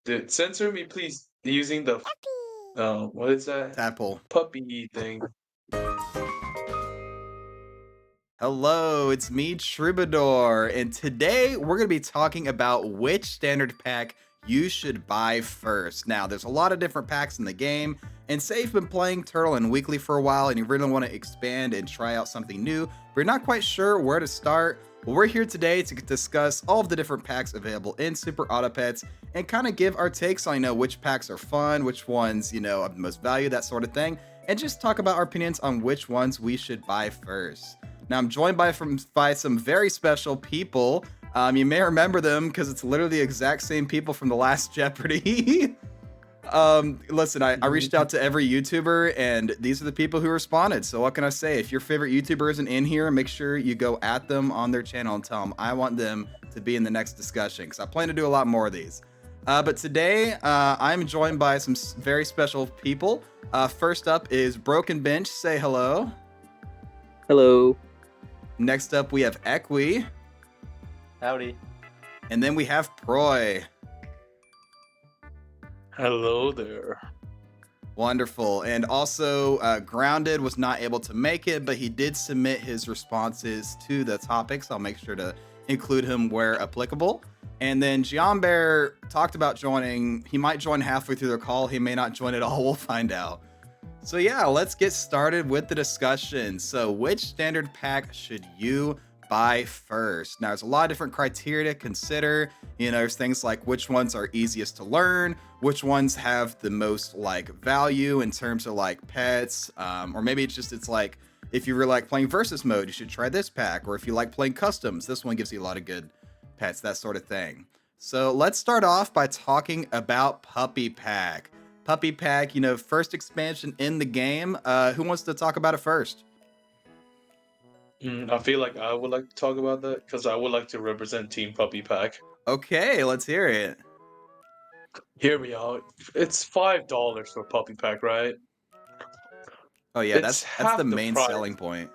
Dude, censor me, please, using the what is that? Tadpole. Puppy thing. Hello, it's me, Troubadour, and today we're going to be talking about which standard pack you should buy first. Now, there's a lot of different packs in the game, and say you've been playing Turtle and Weekly for a while and you really want to expand and try out something new, but you're not quite sure where to start. Well, we're here today to discuss all of the different packs available in Super Autopets and kind of give our takes on, which packs are fun, which ones, have the most value, that sort of thing, and just talk about our opinions on which ones we should buy first. Now I'm joined by some very special people. You may remember them because it's literally the exact same people from the last Jeopardy. Listen, I reached out to every YouTuber, and these are the people who responded. So what can I say? If your favorite YouTuber isn't in here, make sure you go at them on their channel and tell them I want them to be in the next discussion because I plan to do a lot more of these. But today, I'm joined by some very special people. First up is Broken Bench. Say hello. Hello. Next up, we have Equi. Howdy. And then we have Proy. Hello there. Wonderful. And also, Grounded was not able to make it, but he did submit his responses to the topics. I'll make sure to include him where applicable. And then Gyomber talked about joining. He might join halfway through the call. He may not join at all. We'll find out. So yeah, let's get started with the discussion. So which standard pack should you buy first? Now, there's a lot of different criteria to consider. There's things like which ones are easiest to learn, which ones have the most value in terms of pets, or maybe it's like if you really like playing versus mode, you should try this pack, or if you like playing customs, this one gives you a lot of good pets, that sort of thing. So let's start off by talking about Puppy Pack. Puppy Pack, first expansion in the game. Who wants to talk about it first? I feel like I would like to talk about that because I would like to represent Team Puppy Pack. Okay, let's hear it. Hear me out. It's $5 for Puppy Pack, right? Oh yeah, It's that's the half the main price. selling point.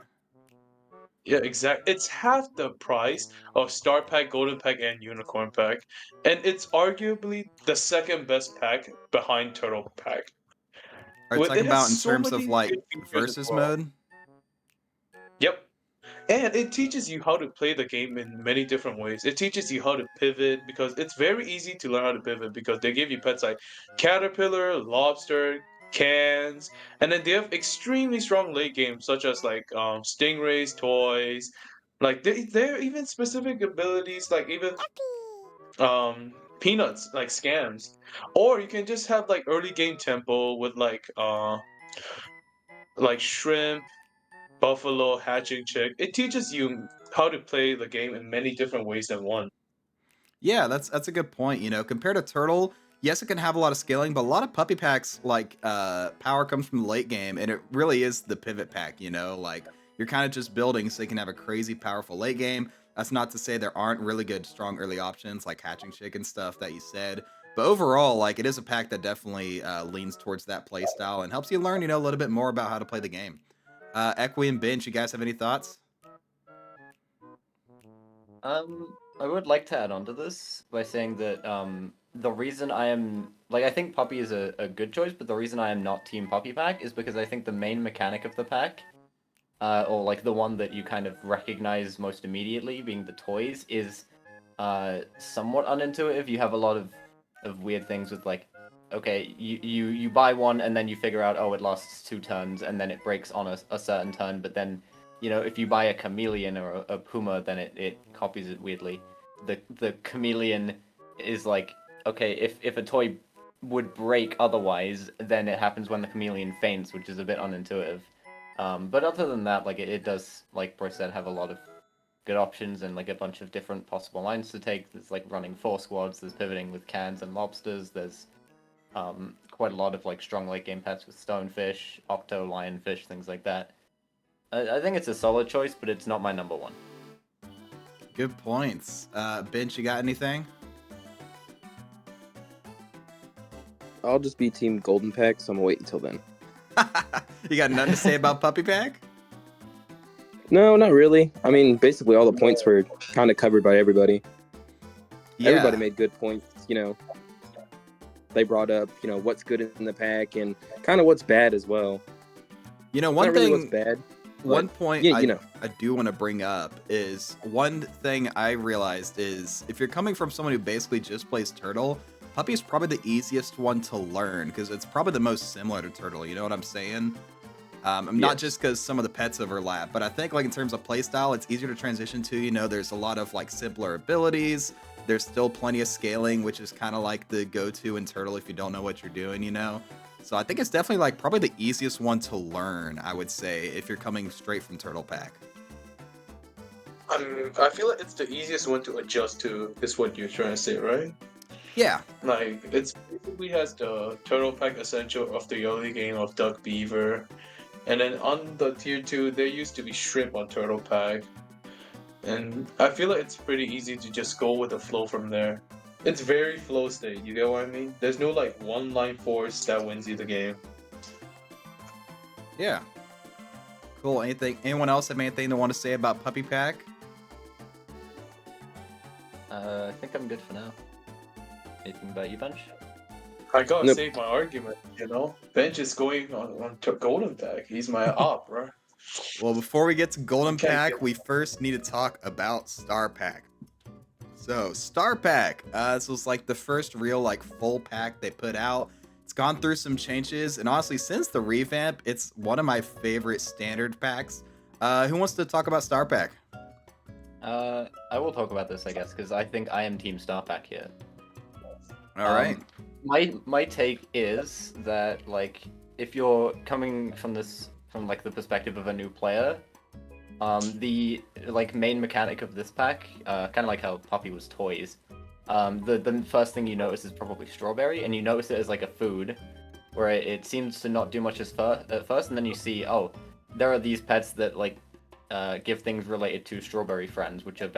Yeah, exactly. It's half the price of Star Pack, Golden Pack, and Unicorn Pack, and it's arguably the second best pack behind Turtle Pack. Are you It talking has about in so terms many of good features as versus well. mode? Yep. And it teaches you how to play the game in many different ways. It teaches you how to pivot because it's very easy to learn how to pivot because they give you pets like caterpillar, lobster, cans, and then they have extremely strong late games such as stingrays, toys. Like there are even specific abilities like even peanuts like scams. Or you can just have early game tempo with shrimp, buffalo, hatching chick. It teaches you how to play the game in many different ways than one. Yeah, that's a good point. Compared to Turtle, yes, it can have a lot of scaling, but a lot of puppy packs power comes from the late game, and it really is the pivot pack. You're kind of just building so you can have a crazy powerful late game. That's not to say there aren't really good strong early options like hatching chick and stuff that you said. But overall, it is a pack that definitely leans towards that play style and helps you learn, a little bit more about how to play the game. Equi and Bench, you guys have any thoughts? I would like to add on to this by saying that the reason I am I think Puppy is a good choice, but the reason I am not Team Puppy Pack is because I think the main mechanic of the pack, or the one that you kind of recognize most immediately, being the toys, is somewhat unintuitive. You have a lot of weird things with okay, you buy one and then you figure out, oh, it lasts 2 turns and then it breaks on a certain turn, but then if you buy a chameleon or a puma, then it copies it weirdly. The chameleon is okay, if a toy would break otherwise, then it happens when the chameleon faints, which is a bit unintuitive. But other than that, it does, like Bro said, have a lot of good options and a bunch of different possible lines to take. There's running 4 squads, there's pivoting with cans and lobsters, there's quite a lot of strong late game pets with stonefish, octo, lionfish, things like that. I think it's a solid choice, but it's not my number one. Good points. Bench, you got anything? I'll just be Team Golden Pack, so I'm gonna wait until then. You got nothing to say about Puppy Pack? No, not really. I mean, basically all the points were kind of covered by everybody. Yeah. Everybody made good points, they brought up, what's good in the pack and kind of what's bad as well. One Not really thing, what's bad. one point yeah, I do want to bring up is one thing I realized is if you're coming from someone who basically just plays Turtle, Puppy is probably the easiest one to learn because it's probably the most similar to Turtle. You know what I'm saying? Not just because some of the pets overlap, but I think like in terms of playstyle, it's easier to transition to. There's a lot of like simpler abilities. There's still plenty of scaling, which is kind of like the go-to in Turtle if you don't know what you're doing. So I think it's definitely like probably the easiest one to learn, I would say, if you're coming straight from Turtle Pack. I feel like it's the easiest one to adjust to, is what you're trying to say, right? Yeah. Like, it's basically has the Turtle Pack essential of the early game of Duck Beaver. And then on the tier 2, there used to be Shrimp on Turtle Pack. And I feel like it's pretty easy to just go with the flow from there. It's very flow state, you get what I mean? There's no like one line force that wins you the game. Yeah. Cool. Anyone else have anything they want to say about Puppy Pack? I think I'm good for now. Anything about you, Bench? I gotta Nope. save my argument, Bench is going on to Golden Pack. He's my op, bro. Well, before we get to Golden You can't Pack, get- we first need to talk about Star Pack. So, Star Pack, this was like the first real like full pack they put out. It's gone through some changes, and honestly, since the revamp, it's one of my favorite standard packs. Who wants to talk about Star Pack? I will talk about this, I guess, because I think I am Team Star Pack here. All right. My take is that like if you're coming from like the perspective of a new player, the like main mechanic of this pack, kind of like how Poppy was toys. The first thing you notice is probably strawberry, and you notice it as like a food, where it seems to not do much at first, and then you see, oh, there are these pets that like give things related to strawberry friends, which are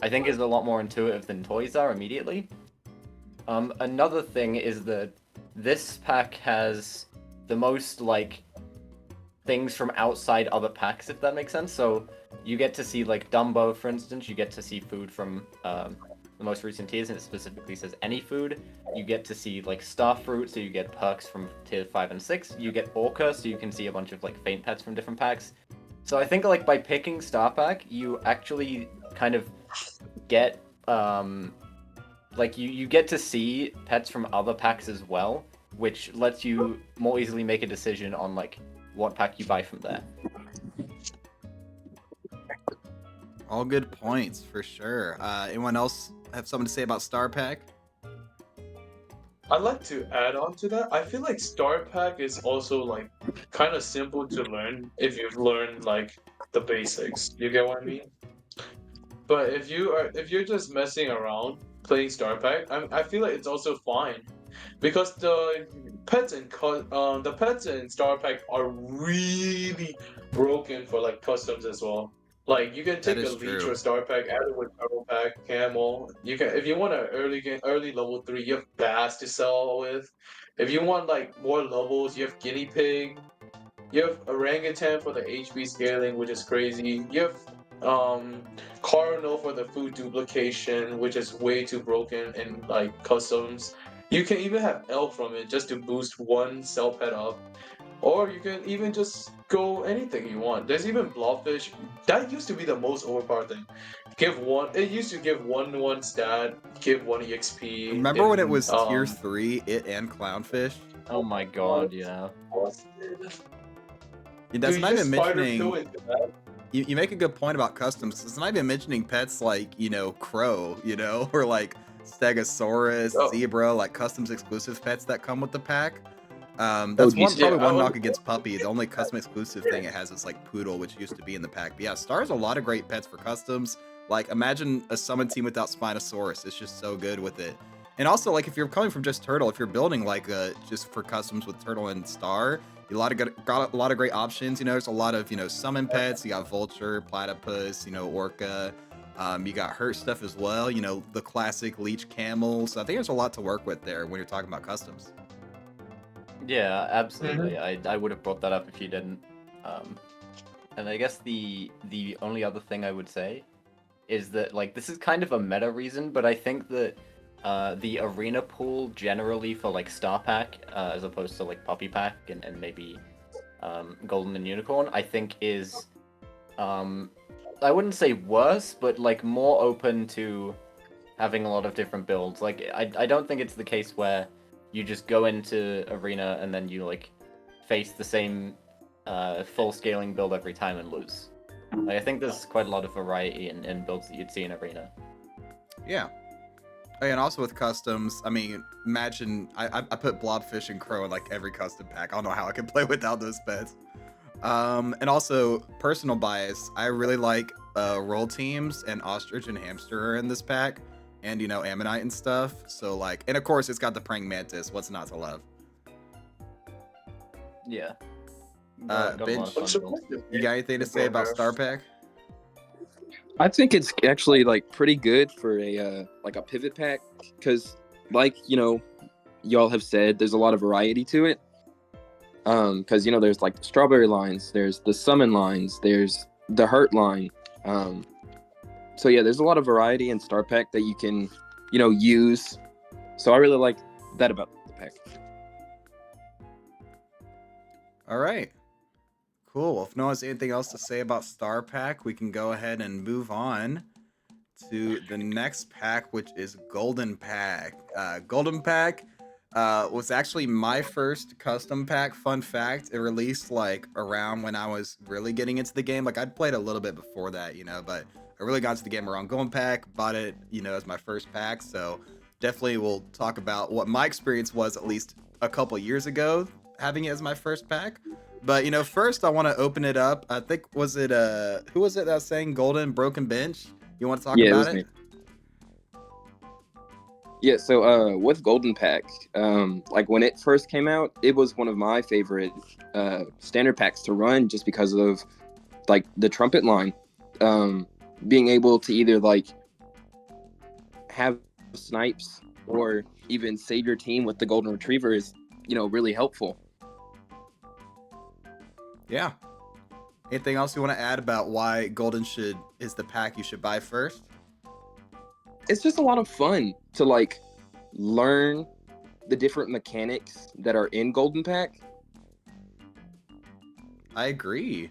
I think is a lot more intuitive than toys are immediately. Another thing is that this pack has the most like things from outside other packs, if that makes sense. So you get to see like Dumbo, for instance. You get to see food from the most recent tiers, and it specifically says any food. You get to see like Starfruit, so you get perks from tier 5 and 6. You get Orca, so you can see a bunch of like faint pets from different packs. So I think like by picking Star Pack, you actually kind of get like you get to see pets from other packs as well, which lets you more easily make a decision on like what pack you buy from there. All good points for sure. Anyone else have something to say about Star Pack? I'd like to add on to that. I feel like Star Pack is also like kind of simple to learn if you've learned like the basics. You get what I mean? But if you're just messing around playing Star Pack, I feel like it's also fine because the pets in Star Pack are really broken for like customs as well. Like you can take a is leech true. or Star Pack, add it with Turtle Pack, Camel. You can if you want an early level 3, you have Bass to sell with. If you want like more levels, you have Guinea Pig. You have Orangutan for the HP scaling, which is crazy. You have Cardinal for the food duplication, which is way too broken in like customs. You can even have Elk from it just to boost one cell pet up. Or you can even just go anything you want. There's even Blobfish. That used to be the most overpowered thing. It used to give 1 stat, give 1 EXP. Remember when it was tier 3, it and Clownfish? Oh my god, yeah. That's Dude, not just even spider mentioning. kill into that. You make a good point about customs. It's not even mentioning pets like, Crow, or like Stegosaurus, Oh. Zebra, like customs exclusive pets that come with the pack. That's geez. probably Yeah, one I knock would- against Puppy. The only custom exclusive thing it has is like Poodle, which used to be in the pack. But yeah, Star's a lot of great pets for customs. Like imagine a summon team without Spinosaurus. It's just so good with it. And also, like if you're coming from just Turtle, if you're building like just for customs with Turtle and Star, you got a lot of great options. There's a lot of summon pets. You got Vulture, Platypus, Orca. You got Hurt stuff as well. The classic Leech Camel. So I think there's a lot to work with there when you're talking about customs. Yeah, absolutely. I would have brought that up if you didn't. And I guess the only other thing I would say is that like this is kind of a meta reason, but I think that the arena pool generally for like Star Pack, as opposed to like Poppy Pack and maybe Golden and Unicorn, I think is I wouldn't say worse, but like more open to having a lot of different builds. Like I don't think it's the case where you just go into arena and then you like face the same full scaling build every time and lose. Like, I think there's quite a lot of variety in builds that you'd see in arena. Yeah. Oh, yeah, and also with customs, I mean, imagine I put blobfish and crow in like every custom pack. I don't know how I can play without those pets. And also personal bias, I really like roll teams, and ostrich and hamster are in this pack, and ammonite and stuff. So like, and of course it's got the praying mantis. What's not to love? Yeah. Bench, a lot of fun builds. you got anything to say about Star Pack? I think it's actually like pretty good for a like a pivot pack because, like y'all have said, there's a lot of variety to it. Because there's like the strawberry lines, there's the summon lines, there's the hurt line. So yeah, there's a lot of variety in Star Pack that you can use. So I really like that about the pack. All right. Cool. Well, if no one has anything else to say about Star Pack, we can go ahead and move on to the next pack, which is Golden Pack. Golden Pack was actually my first custom pack. Fun fact, it released like around when I was really getting into the game. Like I'd played a little bit before that, but I really got into the game around Golden Pack, bought it, as my first pack. So definitely we'll talk about what my experience was at least a couple years ago having it as my first pack. But first I want to open it up. I think who was it that was saying Golden Broken Bench? You want to talk about it? Yeah, so with Golden Pack, like when it first came out, it was one of my favorite standard packs to run just because of like the trumpet line. Being able to either like have snipes or even save your team with the Golden Retriever is, really helpful. Yeah. Anything else you want to add about why Golden is the pack you should buy first? It's just a lot of fun to like learn the different mechanics that are in Golden Pack. I agree.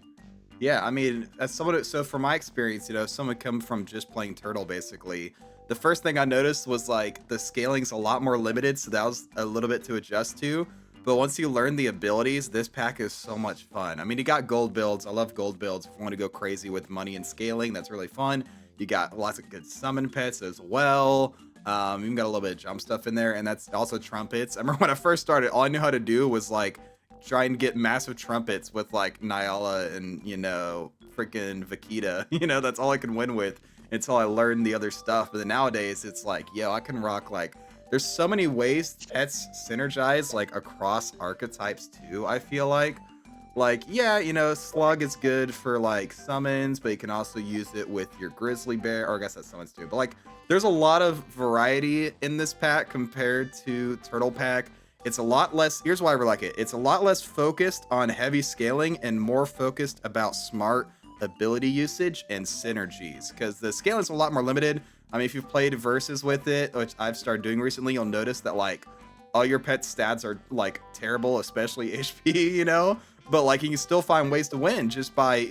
Yeah, I mean, as someone, so from my experience, someone come from just playing Turtle, basically, the first thing I noticed was like the scaling's a lot more limited, so that was a little bit to adjust to. But once you learn the abilities, this pack is so much fun. I mean, you got gold builds. I love gold builds. If you want to go crazy with money and scaling, that's really fun. You got lots of good summon pets as well. You even got a little bit of jump stuff in there, and that's also trumpets. I remember when I first started, all I knew how to do was like try and get massive trumpets with like Nyala and freaking Vakita. That's all I could win with until I learned the other stuff. But then nowadays it's like, yo, I can rock like. There's so many ways pets synergize like across archetypes too. I feel like yeah, Slug is good for like summons, but you can also use it with your Grizzly Bear, or I guess that's summons too. But like, there's a lot of variety in this pack compared to Turtle Pack. It's a lot less. Here's why I really like it. It's a lot less focused on heavy scaling and more focused about smart ability usage and synergies, because the scaling is a lot more limited. I mean, if you've played versus with it, which I've started doing recently, you'll notice that like all your pet stats are like terrible, especially HP, but like you can still find ways to win just by,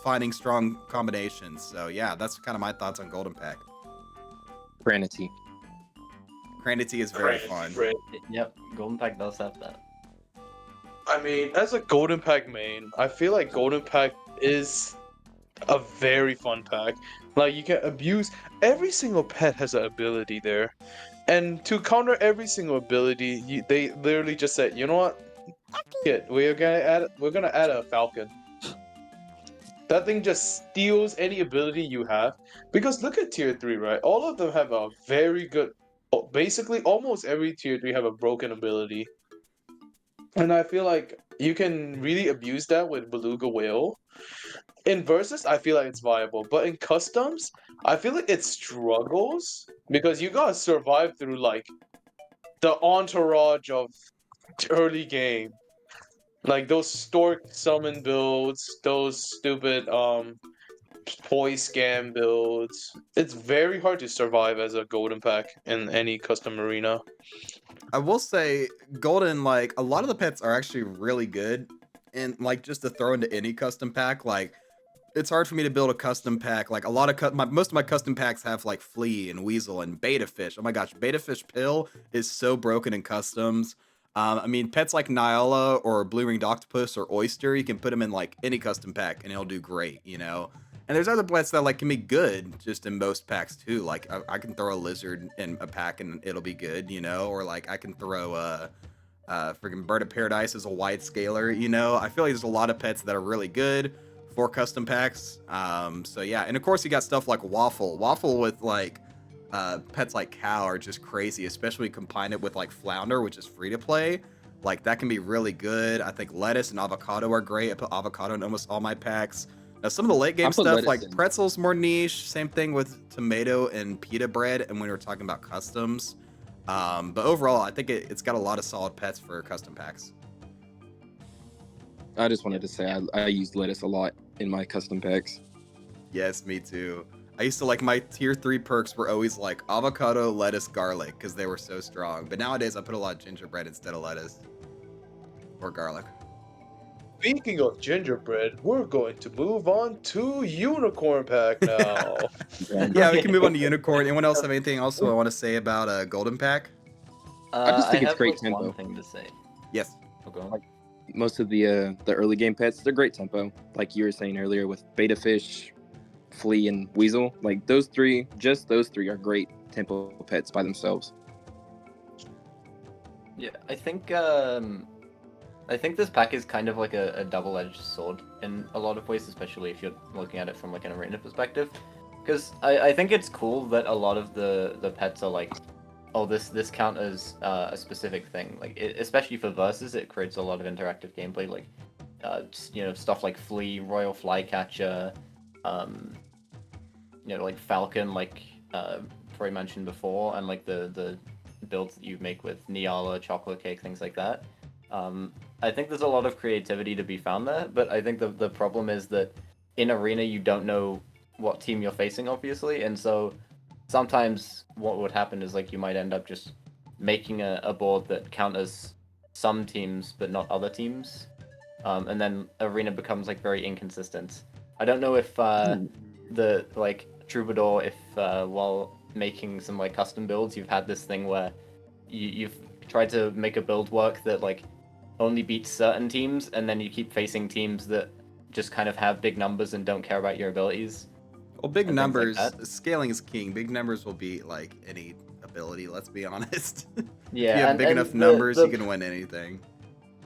finding strong combinations. So yeah, that's kind of my thoughts on Golden Pack. Granity is very fun. Yep, Golden Pack does have that. I mean, as a Golden Pack main, I feel like Golden Pack is a very fun pack. Like, you can abuse every single pet has an ability there, and to counter every single ability, they literally just said, you know what? We're gonna add a Falcon. That thing just steals any ability you have. Because look at tier 3, right? All of them have a very good. Basically, almost every tier 3 have a broken ability. And I feel like you can really abuse that with Beluga Whale. In versus, I feel like it's viable, but in customs, I feel like it struggles because you gotta survive through like the entourage of early game, like those stork summon builds, those stupid toy scam builds. It's very hard to survive as a golden pack in any custom arena. I will say, golden, like, a lot of the pets are actually really good. And, like, just to throw into any custom pack, like, it's hard for me to build a custom pack. Like, a lot of most of my custom packs have, like, Flea and Weasel and Beta Fish. Oh my gosh, Beta Fish Pill is so broken in customs. I mean, pets like Nyala or Blue Ringed Octopus or Oyster, you can put them in, like, any custom pack and it'll do great, you know? And there's other pets that, like, can be good just in most packs, too. Like, I can throw a lizard in a pack and it'll be good, you know? Or, like, I can throw freaking Bird of Paradise as a wide scaler, you know? I feel like there's a lot of pets that are really good for custom packs. So yeah, and of course you got stuff like Waffle. Waffle with like pets like Cow are just crazy, especially combine it with like Flounder, which is free to play. Like that can be really good. I think Lettuce and Avocado are great. I put Avocado in almost all my packs. Now some of the late game put stuff lettuce like in. Pretzel's more niche. Same thing with Tomato and Pita Bread. And when we were talking about customs, but overall I think it's got a lot of solid pets for custom packs. I just wanted to say I use lettuce a lot in my custom packs. Yes, me too. I used to like my tier 3 perks were always like avocado, lettuce, garlic because they were so strong. But nowadays I put a lot of gingerbread instead of lettuce or garlic. Speaking of gingerbread, we're going to move on to Unicorn Pack now. Yeah, we can move on to Unicorn. Anyone else have anything else I want to say about Golden Pack? I just think it's have, great like, tempo. one thing to say. Yes. Oh, go on. Most of the early game pets, they're great tempo. Like you were saying earlier with Beta Fish, Flea, and Weasel. Like those three are great tempo pets by themselves. Yeah, I think this pack is kind of like a double-edged sword in a lot of ways, especially if you're looking at it from like an arena perspective. Because I think it's cool that a lot of the pets are like, oh, this count as a specific thing. Like especially for versus, it creates a lot of interactive gameplay. Like stuff like Flea, Royal Flycatcher, like Falcon, like Troy mentioned before, and like the builds that you make with Niala, Chocolate Cake, things like that. I think there's a lot of creativity to be found there, but I think the problem is that in arena you don't know what team you're facing, obviously, and so sometimes what would happen is like you might end up just making a board that counters some teams but not other teams, and then arena becomes like very inconsistent. I don't know if the like Troubadour, if while making some like custom builds, you've had this thing where you've tried to make a build work that like only beats certain teams, and then you keep facing teams that just kind of have big numbers and don't care about your abilities. Well, big and things like numbers, that. scaling is king. Big numbers will beat like any ability, let's be honest. Yeah, if you have and- big and enough numbers, you can win anything.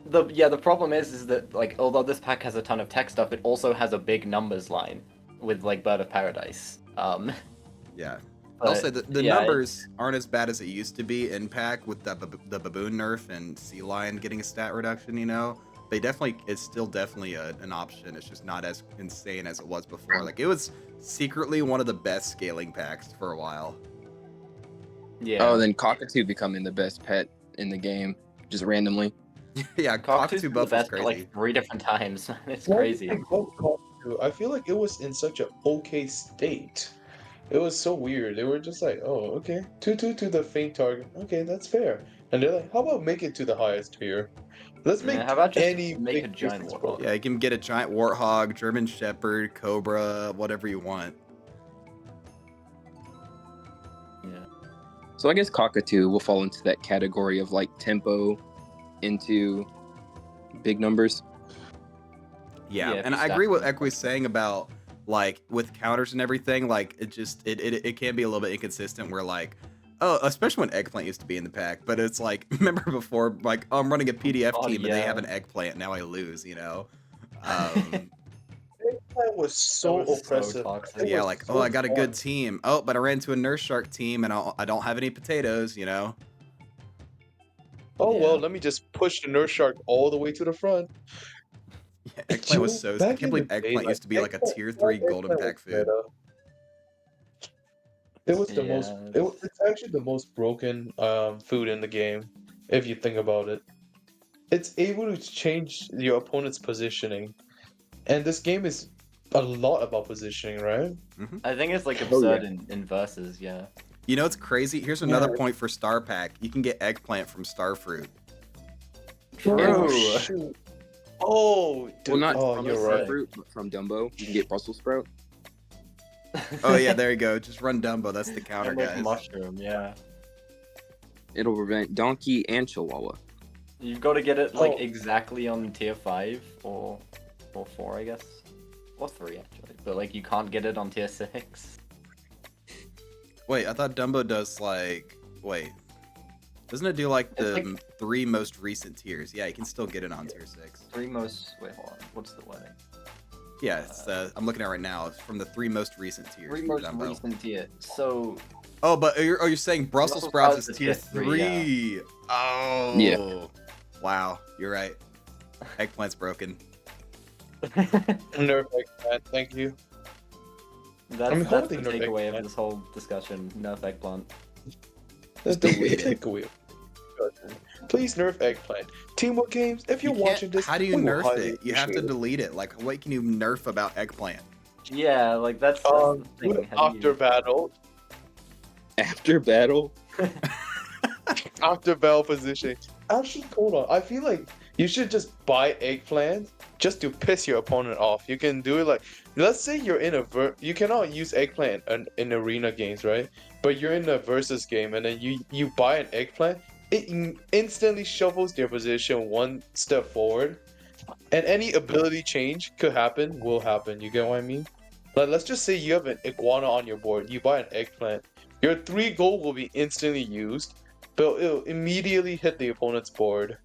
The problem is that like although this pack has a ton of tech stuff, it also has a big numbers line with like Bird of Paradise. Yeah. But, I'll say the yeah, numbers aren't as bad as it used to be in pack with the baboon nerf and sea lion getting a stat reduction. You know, it's still definitely an option. It's just not as insane as it was before. Like it was secretly one of the best scaling packs for a while. Yeah. Oh, then Cockatoo becoming the best pet in the game, just randomly. Yeah, Cockatoo's Cockatoo the buff was best crazy. like 3 different times. It's Why crazy. did they vote Cockatoo? I feel like it was in such an okay state. It was so weird. They were just like, oh, okay. 2/2 to the faint target. Okay, that's fair. And they're like, how about make it to the highest tier? Let's make How about just any make a big giant distance warthog? Yeah, you can get a giant warthog, German Shepherd, Cobra, whatever you want. Yeah. So I guess Cockatoo will fall into that category of like tempo into big numbers. Yeah, if and you I agree stack with them. Equi's saying about like with counters and everything. Like it can be a little bit inconsistent. Where like, oh, especially when Eggplant used to be in the pack, but it's like remember before like oh, I'm running a PDF Oh, team and they yeah. have an Eggplant, now I lose. You know. That was so That was so oppressive. toxic. It Yeah, was like so oh, I got a good fun. team. Oh, but I ran into a Nurse Shark team and I don't have any potatoes. You know. Oh Yeah. well, let me just push the Nurse Shark all the way to the front. Yeah, Eggplant was so. I Back can't in the believe day, Eggplant used to be like a tier 3 golden Eggplant was pack food. meta. It was the most. Yeah, It's actually the most broken food in the game, if you think about it. It's able to change your opponent's positioning, and this game is a lot about positioning, right? I think it's like Oh, absurd yeah. in versus, yeah. You know, it's crazy. Here's another Yeah. point for Star Pack. You can get eggplant from Starfruit. Oh, True. shoot. Oh, dude. Well, not Oh, from you're the right. fruit, but from Dumbo. You can get Brussels sprout. Oh yeah, there you go. Just run Dumbo. That's the counter, And like guys. mushroom, yeah. It'll prevent donkey and chihuahua. You've got to get it like Oh. exactly on tier 5 or 4, I guess. Or 3 actually. But like you can't get it on tier 6. Wait, I thought Dumbo does like. Wait, doesn't it do like It's the like- 3 most recent tiers? Yeah, you can still get it on tier 6. 3 most. Wait, hold on. What's the wording? Yeah, it's, I'm looking at it right now. It's from the 3 most recent tiers 3 for most Dumbo. recent tier. So Oh, but you're saying Brussels Brussels sprouts sprouts is is tier tier 3, 3? Oh. Yeah. Wow, you're right. Eggplant's broken. Nerf eggplant, thank you. that's I'm the holding no takeaway of eggplant. this whole discussion. Nerf eggplant. That's the Delete it. takeaway. Please nerf eggplant. Teamwork games, if you're You can't- watching this, how do you we will nerf highly it? You have to appreciate it. delete it. Like, what can you nerf about eggplant? Yeah, like that's the thing. Put it How do after you... battle, After battle, after battle positioning. Actually, hold on. I feel like you should just buy eggplant just to piss your opponent off. You can do it like, let's say you're in a you cannot use eggplant in arena games, right? But you're in a versus game, and then you buy an eggplant. It instantly shuffles their position one step forward, and any ability change could happen, will happen. You get what I mean? Like, let's just say you have an iguana on your board. You buy an eggplant. Your 3 gold will be instantly used, but it'll immediately hit the opponent's board.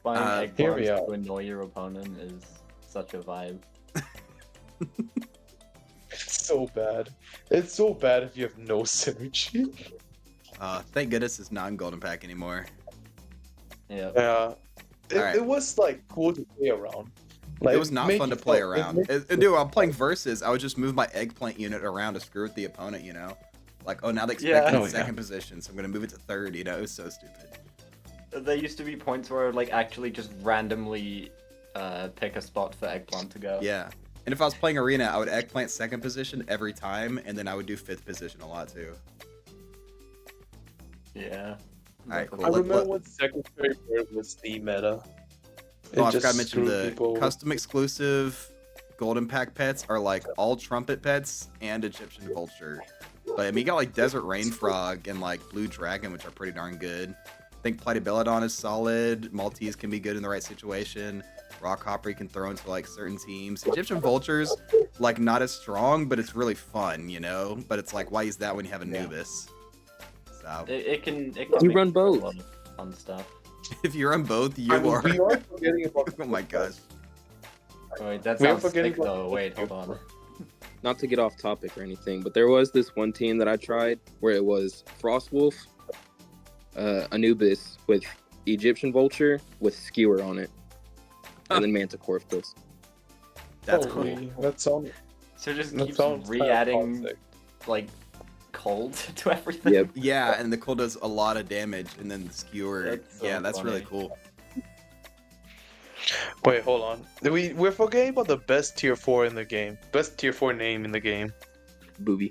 Buying hear me eggplants out. to annoy your opponent is such a vibe. It's so bad. It's so bad if you have no synergy. Thank goodness it's not in Golden Pack anymore. Yeah. Yeah. Alright. It was like cool to play around. Like, It was not made fun you to play feel- it around. made- Dude, I'm playing versus. I would just move my eggplant unit around to screw with the opponent, you know? Like, oh, now they expect Yeah. me in Oh, yeah. second position, so I'm going to move it to third, you know? It was so stupid. There used to be points where I would like actually just randomly pick a spot for eggplant to go. Yeah. And if I was playing arena, I would eggplant second position every time, and then I would do fifth position a lot too. Yeah. Alright, cool. I Let- remember let- when secondary bird was the meta. It Oh, I just forgot to mention screwed the people. custom exclusive Golden Pack pets are like all trumpet pets and Egyptian vulture. But I mean, you got like Desert Rain Frog and like Blue Dragon, which are pretty darn good. I think Platybilodon is solid. Maltese can be good in the right situation. Rockhopper you can throw into like certain teams. Egyptian Vultures, like not as strong, but it's really fun, you know? But it's like, why use that when you have Anubis? So It can You make run a both. lot of fun stuff. if you're on both, you I mean, are. we are forgetting about. Oh my gosh. Oh, wait, that We are sounds forgetting sick about- though. Wait, hold on. not to get off topic or anything, but there was this one team that I tried where it was Frostwolf, Anubis with Egyptian Vulture with Skewer on it, and then Manticore, of course. That's Holy, cool. that sounds. So it just That keeps sounds kinda re-adding toxic. like cold to everything. Yep. Yeah, and the cool does a lot of damage, and then the skewer. That's so yeah, that's really funny. cool. Wait, hold on. We're forgetting about the best tier 4 in the game. Best tier 4 name in the game. Booby.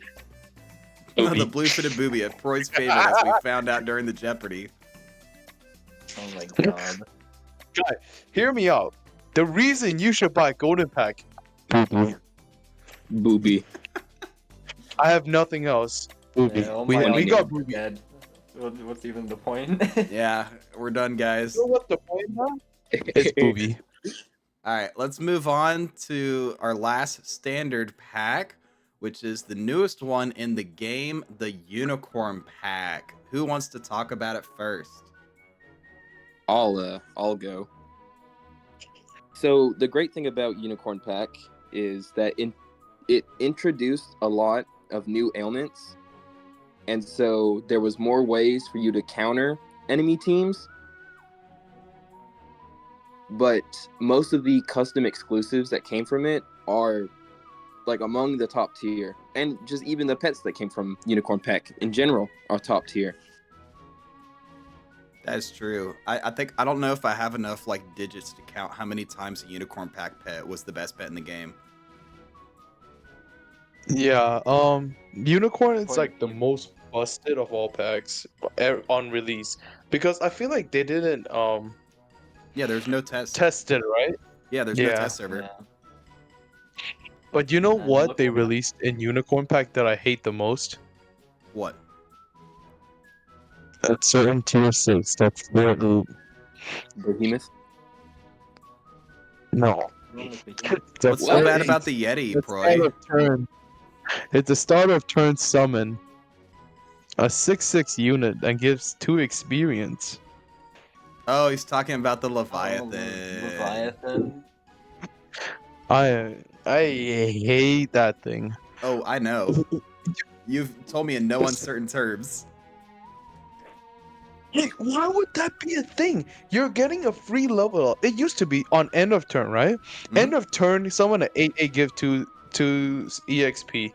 The blue-footed booby, Proy's favorite, as we found out during the Jeopardy. Oh my god. Hear me out. The reason you should buy Golden Pack. Booby. I have nothing else. Yeah, all we my we got options Booby. You dead. What's even the point? Yeah, we're done, guys. know what the point now? It's Booby. All right, let's move on to our last standard pack, which is the newest one in the game, the Unicorn Pack. Who wants to talk about it first? I'll go. So the great thing about Unicorn Pack is that it introduced a lot of new ailments, and so there was more ways for you to counter enemy teams. But most of the custom exclusives that came from it are like among the top tier, and just even the pets that came from Unicorn Pack in general are top tier. That is true. I think I don't know if I have enough like digits to count how many times a unicorn pack pet was the best pet in the game. Yeah, Unicorn is Point like the most busted of all packs on release because I feel like they didn't Yeah, there's no test. test it, right? Yeah, there's no Yeah. test server. Yeah, But you know and what look they what released in Unicorn pack that I hate the most? What? At certain tier 6, that's Fort Loop. Behemoth. No. wrong with Behemoth. The What's so Fort bad What? about the Yeti, the start Proy? of turn. It's a start of turn summon. A 6/6 unit and gives 2 experience. Oh, he's talking about the Oh, Leviathan. Leviathan. I hate that thing. Oh, I know. You've told me in no uncertain terms. Like, why would that be a thing? You're getting a free level up. It used to be on end of turn, right? Mhm. End of turn, summon an 8/8 give to EXP.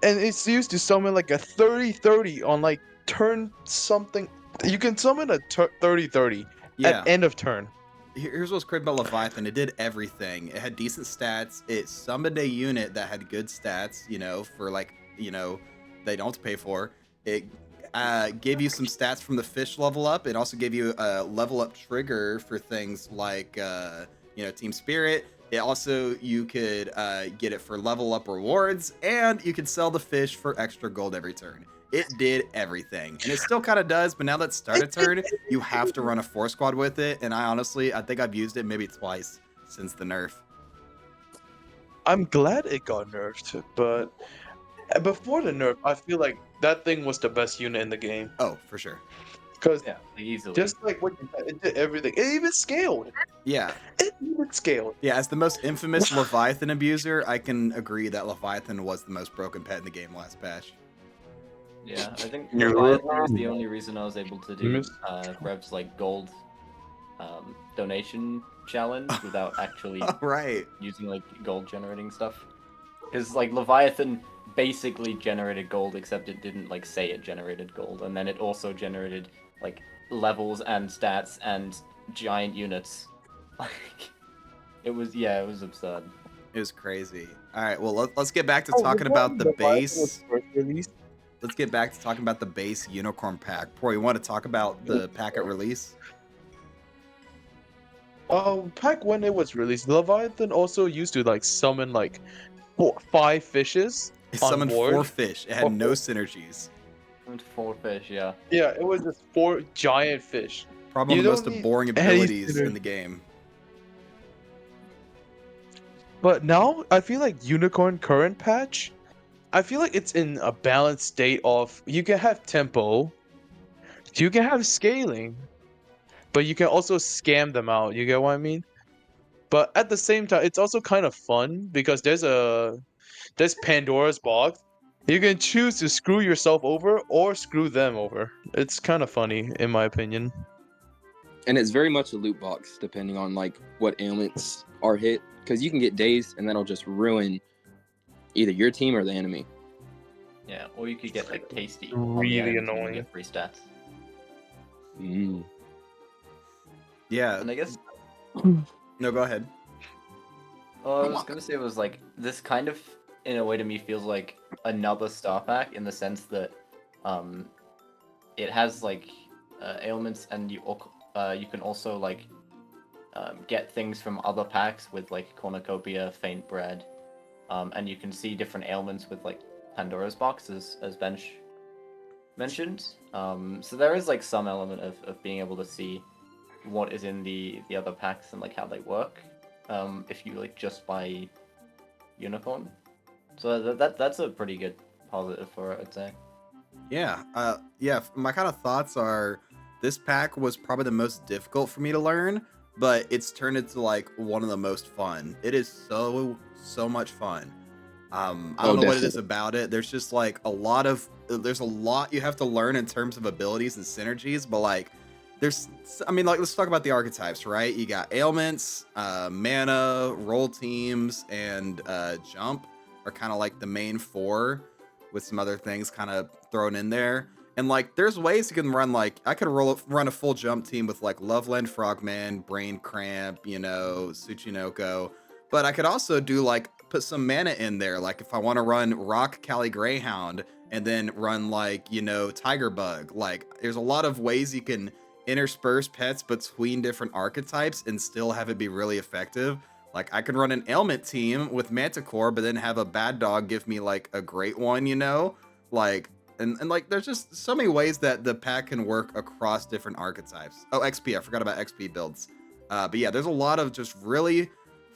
And it's used to summon like a 30/30 on like turn something. You can summon a 30/30 at Yeah. end of turn. Here's what's great about Leviathan. It did everything. It had decent stats. It summoned a unit that had good stats, for like, they don't have to pay for. It gave you some stats from the fish level up. It also gave you a level up trigger for things like, Team Spirit. It also, you could get it for level up rewards, and you could sell the fish for extra gold every turn. It did everything, and it still kind of does. But now that start a turn, you have to run a 4 squad with it. And I think I've used it maybe twice since the nerf. I'm glad it got nerfed, but before the nerf, I feel like that thing was the best unit in the game. Oh, for sure. Because Yeah, easily. just like what you said, it did everything. It even scaled. Yeah, It even scaled. yeah. As the most infamous Leviathan abuser, I can agree that Leviathan was the most broken pet in the game last patch. Yeah, I think You're Leviathan right. was the only reason I was able to do Miss- Rev's like gold donation challenge without actually All right. using like gold generating stuff. Because like Leviathan basically generated gold, except it didn't like say it generated gold, and then it also generated like levels and stats and giant units. Like it was absurd. It was crazy. All right. Well, let's get back to Oh, talking before about the Leviathan was base. first released, Let's get back to talking about the base unicorn pack. Boy, you want to talk about the pack at release? pack when it was released, Leviathan also used to like summon like 5 fishes It on summoned 4 board. fish. It had no synergies. And 4 fish, yeah. Yeah, it was just 4 giant fish. Probably You one of the don't most need boring any abilities synergy. in the game. But now I feel like Unicorn current patch, I feel like it's in a balanced state of you can have tempo, you can have scaling, but you can also scam them out. You get what I mean? But at the same time, it's also kind of fun because there's Pandora's box. You can choose to screw yourself over or screw them over. It's kind of funny in my opinion. And it's very much a loot box, depending on like what ailments are hit, because you can get dazed, and that'll just ruin either your team or the enemy. Yeah, or you could get like tasty. Really on the end and annoying. Get free stats. Mm. Yeah. And I guess No, go ahead. I was gonna say was like this kind of in a way to me feels like another star pack in the sense that it has like ailments and you can also like get things from other packs with like cornucopia, faint bread, and you can see different ailments with like Pandora's box as Bench mentioned. So there is like some element of being able to see what is in the other packs and like how they work. If you like just buy Unicorn, so that's a pretty good positive for it, I'd say. Yeah. Yeah. My kind of thoughts are this pack was probably the most difficult for me to learn, but it's turned into like one of the most fun. It is so much fun. I don't know what it is Definitely. about it. There's just like there's a lot you have to learn in terms of abilities and synergies, but like let's talk about the archetypes, right? You got ailments, mana, roll teams, and jump are kind of like the main 4, with some other things kind of thrown in there. And like, there's ways you can run like I could run a full jump team with like Loveland Frogman, Brain Cramp, Tsuchinoko. But I could also do like put some mana in there. Like if I want to run Rock Cali Greyhound and then run like, Tiger Bug. Like there's a lot of ways you can intersperse pets between different archetypes and still have it be really effective. Like I could run an ailment team with Manticore, but then have a bad dog give me like a great one, Like and like there's just so many ways that the pack can work across different archetypes. Oh, XP, I forgot about XP builds. But yeah, there's a lot of just really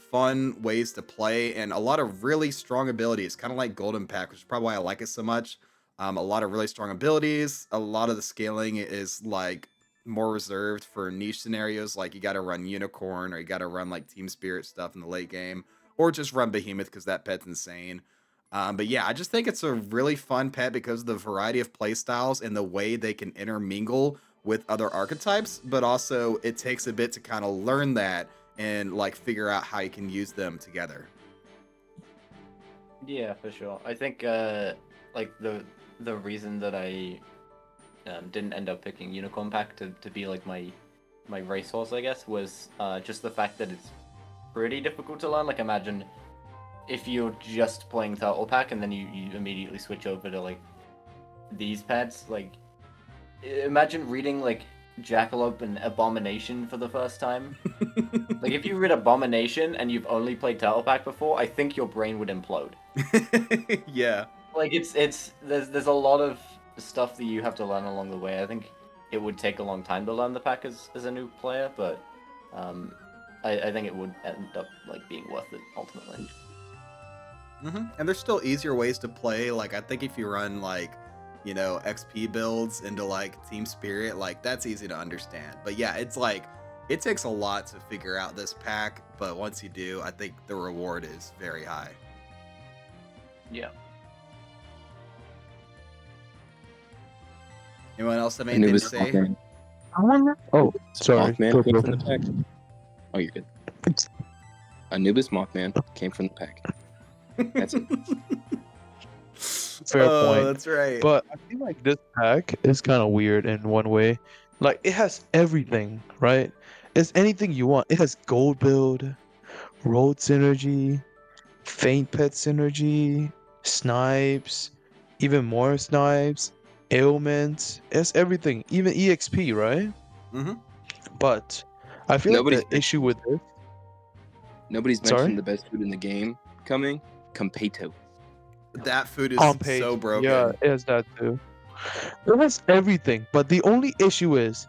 fun ways to play and a lot of really strong abilities, kind of like Golden Pack, which is probably why I like it so much. A lot of really strong abilities. A lot of the scaling is like more reserved for niche scenarios, like you got to run Unicorn or you got to run like Team Spirit stuff in the late game, or just run Behemoth because that pet's insane. But yeah, I just think it's a really fun pet because of the variety of play styles and the way they can intermingle with other archetypes, but also it takes a bit to kind of learn that and like figure out how you can use them together. Yeah, for sure. I think like the reason that I didn't end up picking Unicorn Pack to be like my racehorse, I guess, was just the fact that it's pretty difficult to learn. Like imagine if you're just playing Turtle Pack and then you immediately switch over to like these pets. Like imagine reading like Jackalope and Abomination for the first time. Like if you read Abomination and you've only played Turtle Pack before, I think your brain would implode. Yeah. Like there's a lot of stuff that you have to learn along the way. I think it would take a long time to learn the pack as a new player, but I think it would end up like being worth it ultimately. And there's still easier ways to play. Like I think if you run like XP builds into like Team Spirit, like that's easy to understand. But yeah, it's like it takes a lot to figure out this pack, but once you do, I think the reward is very high. Yeah. Anyone else have anything to say? Oh, sorry. Mothman came from the pack. Oh, you're good. Anubis Mothman came from the pack. That's it. Fair point. That's right. But I feel like this pack is kind of weird in one way. Like it has everything, right? It's anything you want. It has gold build, road synergy, faint pet synergy, snipes, even more snipes, ailments. It's everything, even EXP, right? Mm-hmm. But I feel Nobody's like the issue with this. Nobody's Sorry? mentioned the best food in the game coming. Competo. That food is On page. so broken. Yeah, it has that too. It has everything, but the only issue is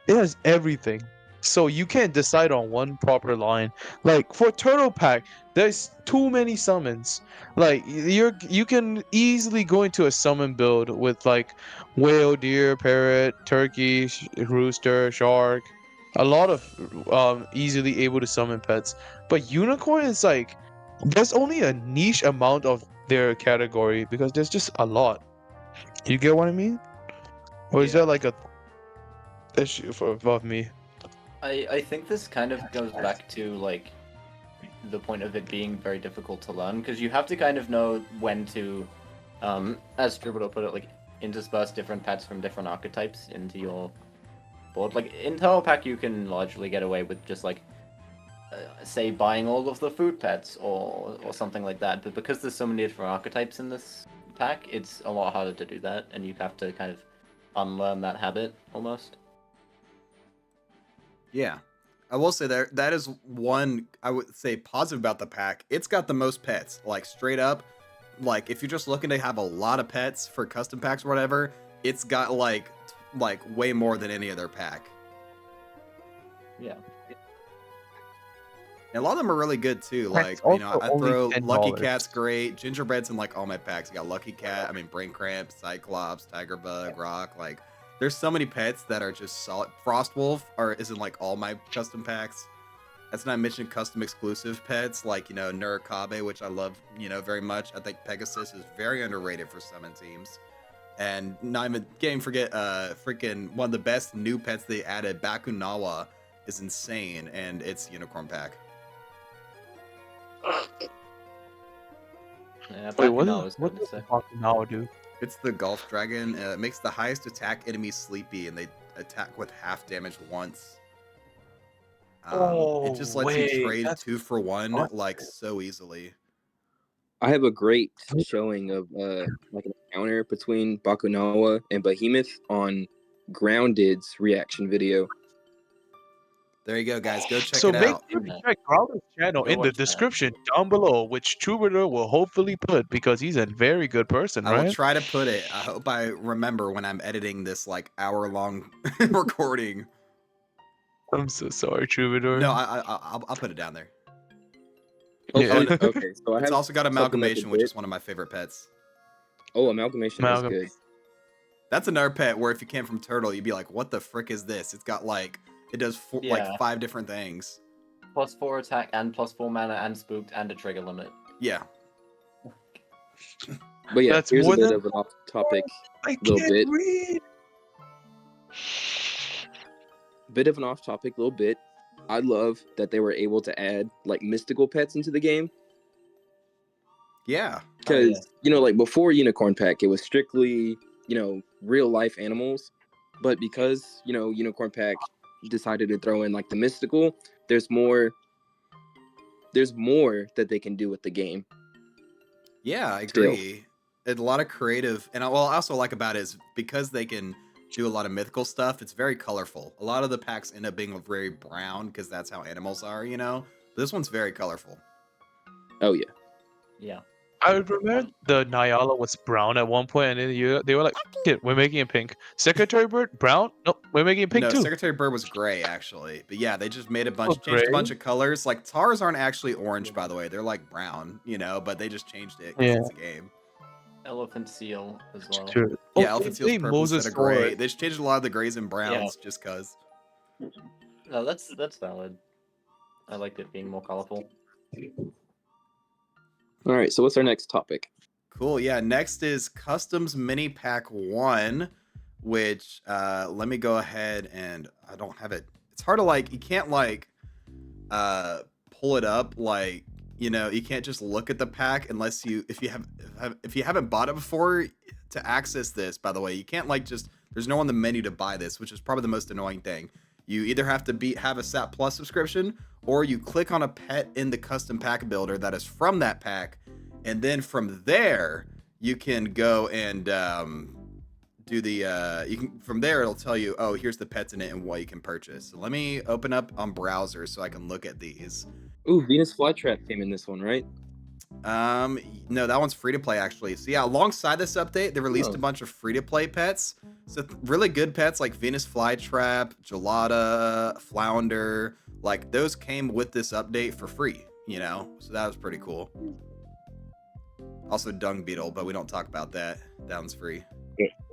it has everything. So you can't decide on one proper line. Like for Turtle Pack, there's too many summons. Like you can easily go into a summon build with like whale, deer, parrot, turkey, rooster, shark. A lot of easily able to summon pets. But unicorn is like there's only a niche amount of their category because there's just a lot. You get what I mean? Or is Yeah. that like a issue for above me? I think this kind of goes back to like the point of it being very difficult to learn because you have to kind of know when to, as Dribble put it, like intersperse different pets from different archetypes into your board. Like in Turtle Pack, you can largely get away with just like, say, buying all of the food pets or something like that. But because there's so many different archetypes in this pack, it's a lot harder to do that, and you have to kind of unlearn that habit almost. Yeah. I will say that is one I would say positive about the pack. It's got the most pets, like straight up. Like if you're just looking to have a lot of pets for custom packs or whatever, it's got like way more than any other pack. Yeah. And a lot of them are really good too. That's Like, also I only throw Lucky $10. Cat's great. Gingerbread's in like all my packs. You got Lucky Cat, Brain Cramp, Cyclops, Tiger Bug, Rock. Like, there's so many pets that are just solid. Frostwolf is in like all my custom packs. That's not mentioning custom exclusive pets like, Nurikabe, which I love, very much. I think Pegasus is very underrated for summon teams. And not even can't forget freaking one of the best new pets they added, Bakunawa, is insane, and it's Unicorn Pack. Yeah, Wait, Bakunawa is what good does to say. Bakunawa do? It's the Golf Dragon. It makes the highest attack enemy sleepy, and they attack with half damage once. It Oh just lets you wait, trade that's 2 for 1 like awesome. so easily. I have a great showing of like an encounter between Bakunawa and Behemoth on Grounded's reaction video. There you go, guys. Go check So it make out. sure to check Growler's channel Go in the watch that. description down below, which Troubadour will hopefully put because he's a very good person, I will right? try to put it. I hope I remember when I'm editing this like hour-long recording. I'm so sorry, Troubadour. No, I'll put it down there. Oh, Yeah. okay. So I It's have also got something that's a Amalgamation, which bit. is one of my favorite pets. Oh, Amalgamation is Amalgam. good. That's another pet where if you came from Turtle, you'd be like, what the frick is this? It's got like, it does like Yeah. 5 different things. +4 attack and +4 mana and spooked and a trigger limit. Yeah. But yeah, That's here's a more bit than of an off-topic I little can't bit. read. Bit of an off-topic little bit. I love that they were able to add like mystical pets into the game. Yeah. Because, yeah. you know, like before Unicorn Pack, it was strictly, you know, real life animals. But because, you know, Unicorn Pack decided to throw in like the mystical, there's more that they can do with the game. Yeah, I Still. agree. A lot of creative, and what I also like about it is because they can do a lot of mythical stuff, it's very colorful. A lot of the packs end up being very brown because that's how animals are, you know? This one's very colorful. Oh yeah. Yeah. I remember the Nyala was brown at one point, and then they were like, "F it, we're making it pink." Secretary Bird, brown? Nope, we're making it pink No, too. Secretary Bird was gray actually, but yeah, they just made a Oh, bunch, changed a bunch gray? of colors. Like Tars aren't actually orange, by the way; they're like brown, you know. But they just changed it because Yeah. it's a game. Elephant seal as well. Sure. Yeah, Oh, Elephant they Seal's purple instead of gray. Mosasaurus. They just changed a lot of the grays and browns just cause. No, that's valid. I liked it being more colorful. All right. So what's our next topic? Cool. Yeah. Next is Customs Mini Pack 1, which let me go ahead and I don't have it. It's hard to like, you can't like pull it up like, you know, you can't just look at the pack unless if you haven't bought it before to access this, by the way, you can't like just, there's no on the menu to buy this, which is probably the most annoying thing. You either have to have a SAP Plus subscription or you click on a pet in the custom pack builder that is from that pack. And then from there, you can go and do the, from there, it'll tell you, oh, here's the pets in it and what you can purchase. So let me open up on browser so I can look at these. Ooh, Venus Flytrap came in this one, right? No, that one's free to play actually. So yeah, alongside this update, they released Oh. a bunch of free to play pets. So really good pets like Venus Flytrap, Gelada, Flounder, like those came with this update for free, you know? So that was pretty cool. Also Dung Beetle, but we don't talk about that. That one's free.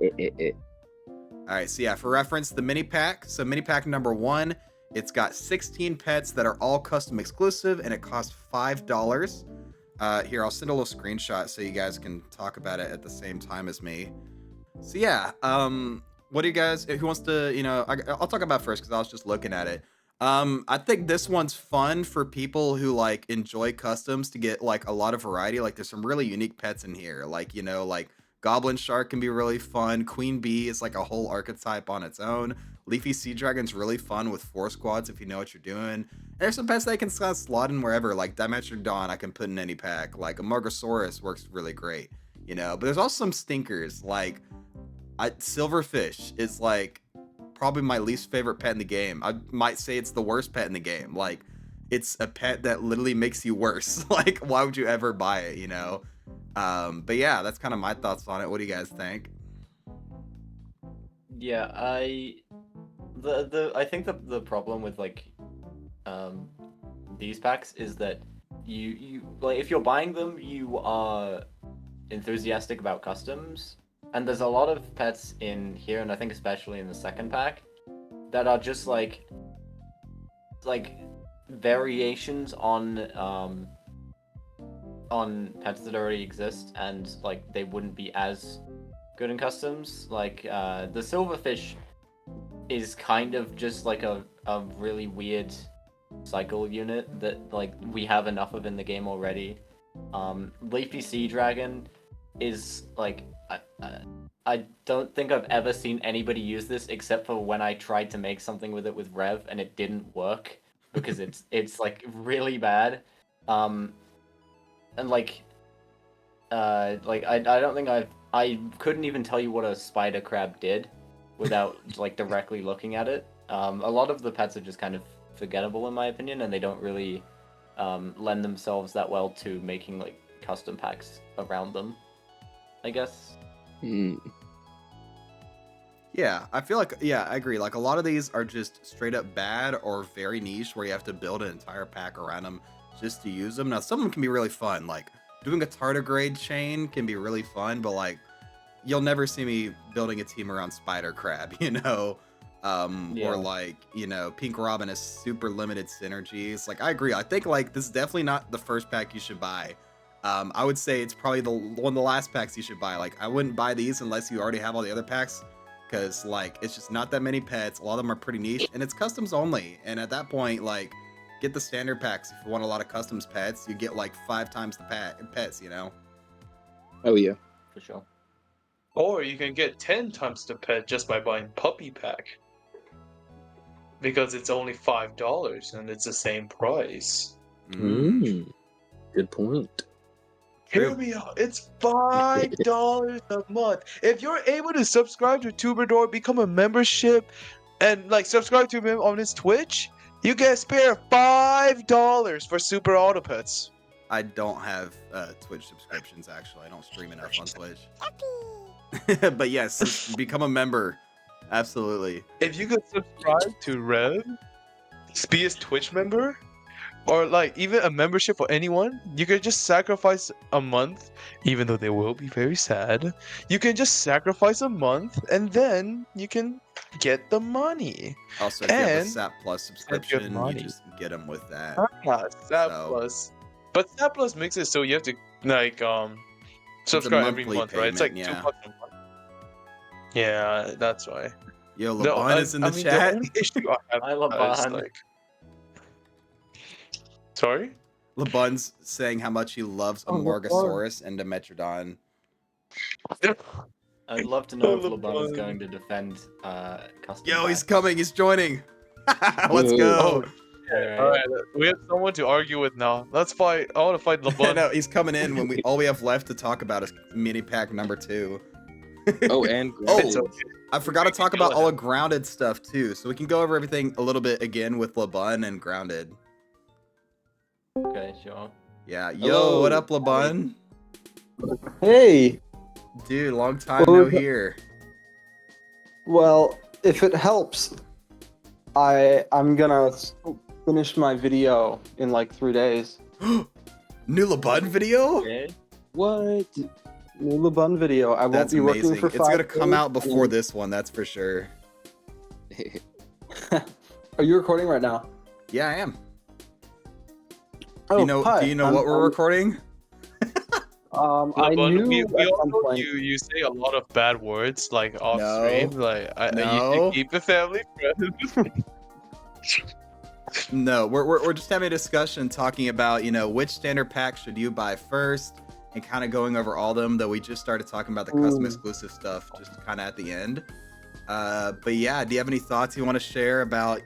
All right, so yeah, for reference, the mini pack. So mini pack number 1, it's got 16 pets that are all custom exclusive, and it costs $5. Here, I'll send a little screenshot so you guys can talk about it at the same time as me. So yeah, what do you guys? Who wants to? You know, I'll talk about first because I was just looking at it. I think this one's fun for people who like enjoy customs to get like a lot of variety. Like there's some really unique pets in here. Like, you know, like Goblin Shark can be really fun. Queen Bee is like a whole archetype on its own. Leafy Sea Dragon's really fun with 4 squads if you know what you're doing. And there's some pets that I can slot in wherever. Like Dimetro Dawn I can put in any pack. Like a Margosaurus works really great, you know. But there's also some stinkers. Like Silverfish is like probably my least favorite pet in the game. I might say it's the worst pet in the game. Like it's a pet that literally makes you worse. Like why would you ever buy it, you know? But yeah, that's kind of my thoughts on it. What do you guys think? Yeah, I think the problem with like these packs is that you like if you're buying them, you are enthusiastic about customs, and there's a lot of pets in here, and I think especially in the second pack, that are just like variations on pets that already exist, and like they wouldn't be as good in customs. Like the Silverfish is kind of just like a really weird cycle unit that like we have enough of in the game already. Leafy Sea Dragon is like I don't think I've ever seen anybody use this except for when I tried to make something with it with Rev and it didn't work because it's like really bad. And I don't think I couldn't even tell you what a spider crab did without like directly looking at it. A lot of the pets are just kind of forgettable in my opinion, and they don't really lend themselves that well to making like custom packs around them, I guess. Yeah, I feel like, yeah, I agree. Like, a lot of these are just straight up bad or very niche where you have to build an entire pack around them just to use them. Now, some of them can be really fun. Like, doing a tardigrade chain can be really fun, but, like, you'll never see me building a team around Spider Crab, you know? Yeah. Or, like, you know, Pink Robin has super limited synergies. Like, I agree. I think, like, this is definitely not the first pack you should buy. I would say it's probably one of the last packs you should buy. Like, I wouldn't buy these unless you already have all the other packs. Because, like, it's just not that many pets. A lot of them are pretty niche, and it's customs only. And at that point, like, get the standard packs. If you want a lot of customs pets, you get, like, 5 times the pets, you know? Oh yeah. For sure. Or you can get 10 times the pet just by buying Puppy Pack. Because it's only $5 and it's the same price. Good point. Hear me out. It's $5 a month. If you're able to subscribe to Tuberdor, become a membership, and like subscribe to him on his Twitch, you get a spare $5 for superautopets. I don't have Twitch subscriptions, actually. I don't stream enough on Twitch. But yes, become a member. Absolutely. If you could subscribe to Rev, be his Twitch member, or like even a membership for anyone, you could just sacrifice a month, even though they will be very sad. You can just sacrifice a month and then you can get the money. Also, if you have a And- SAP Plus subscription, you money. just get them with that. SAP So- Plus. But SAP Plus makes it so you have to like subscribe every monthly month, right? It's like payment, yeah. $2 a month. Yeah, that's why. Yo, No, LeBron is in the The chat. only issue I have Hi, is LeBron. like... Sorry? LeBun's saying how much he loves Oh, Amorgosaurus and Dimetrodon. I'd love to know if Oh, LeBron is LeBron. going to defend custom Yo, he's packs. coming. He's joining. Let's Whoa. go. Alright. Alright, we have someone to argue with now. Let's fight. I want to fight LeBron. No, he's coming in when all we have left to talk about is mini pack number 2. Oh, and Oh, It's okay. I forgot to talk Go about all ahead. the grounded stuff too, so we can go over everything a little bit again with LeBun and grounded. Okay, sure. Yeah, yo, Hello. what up, LeBun? Hey, Dude, long time Well, no here. well, if it helps, I'm gonna finish my video in like 3 days. New LeBun video? Okay. What? New LeBun video. I won't That's be amazing. working for It's 5 gonna come days, out before and- this one, that's for sure. Are you recording right now? Yeah, I am. Oh, do you know hi. what we're recording? I LeBron, knew we at all some know point. you say a lot of bad words like off No. stream. Like you No. should keep the family friendly. No, we're just having a discussion talking about, you know, which standard pack should you buy first and kind of going over all of them, though we just started talking about the custom Ooh. exclusive stuff just kind of at the end. But yeah, do you have any thoughts you want to share about,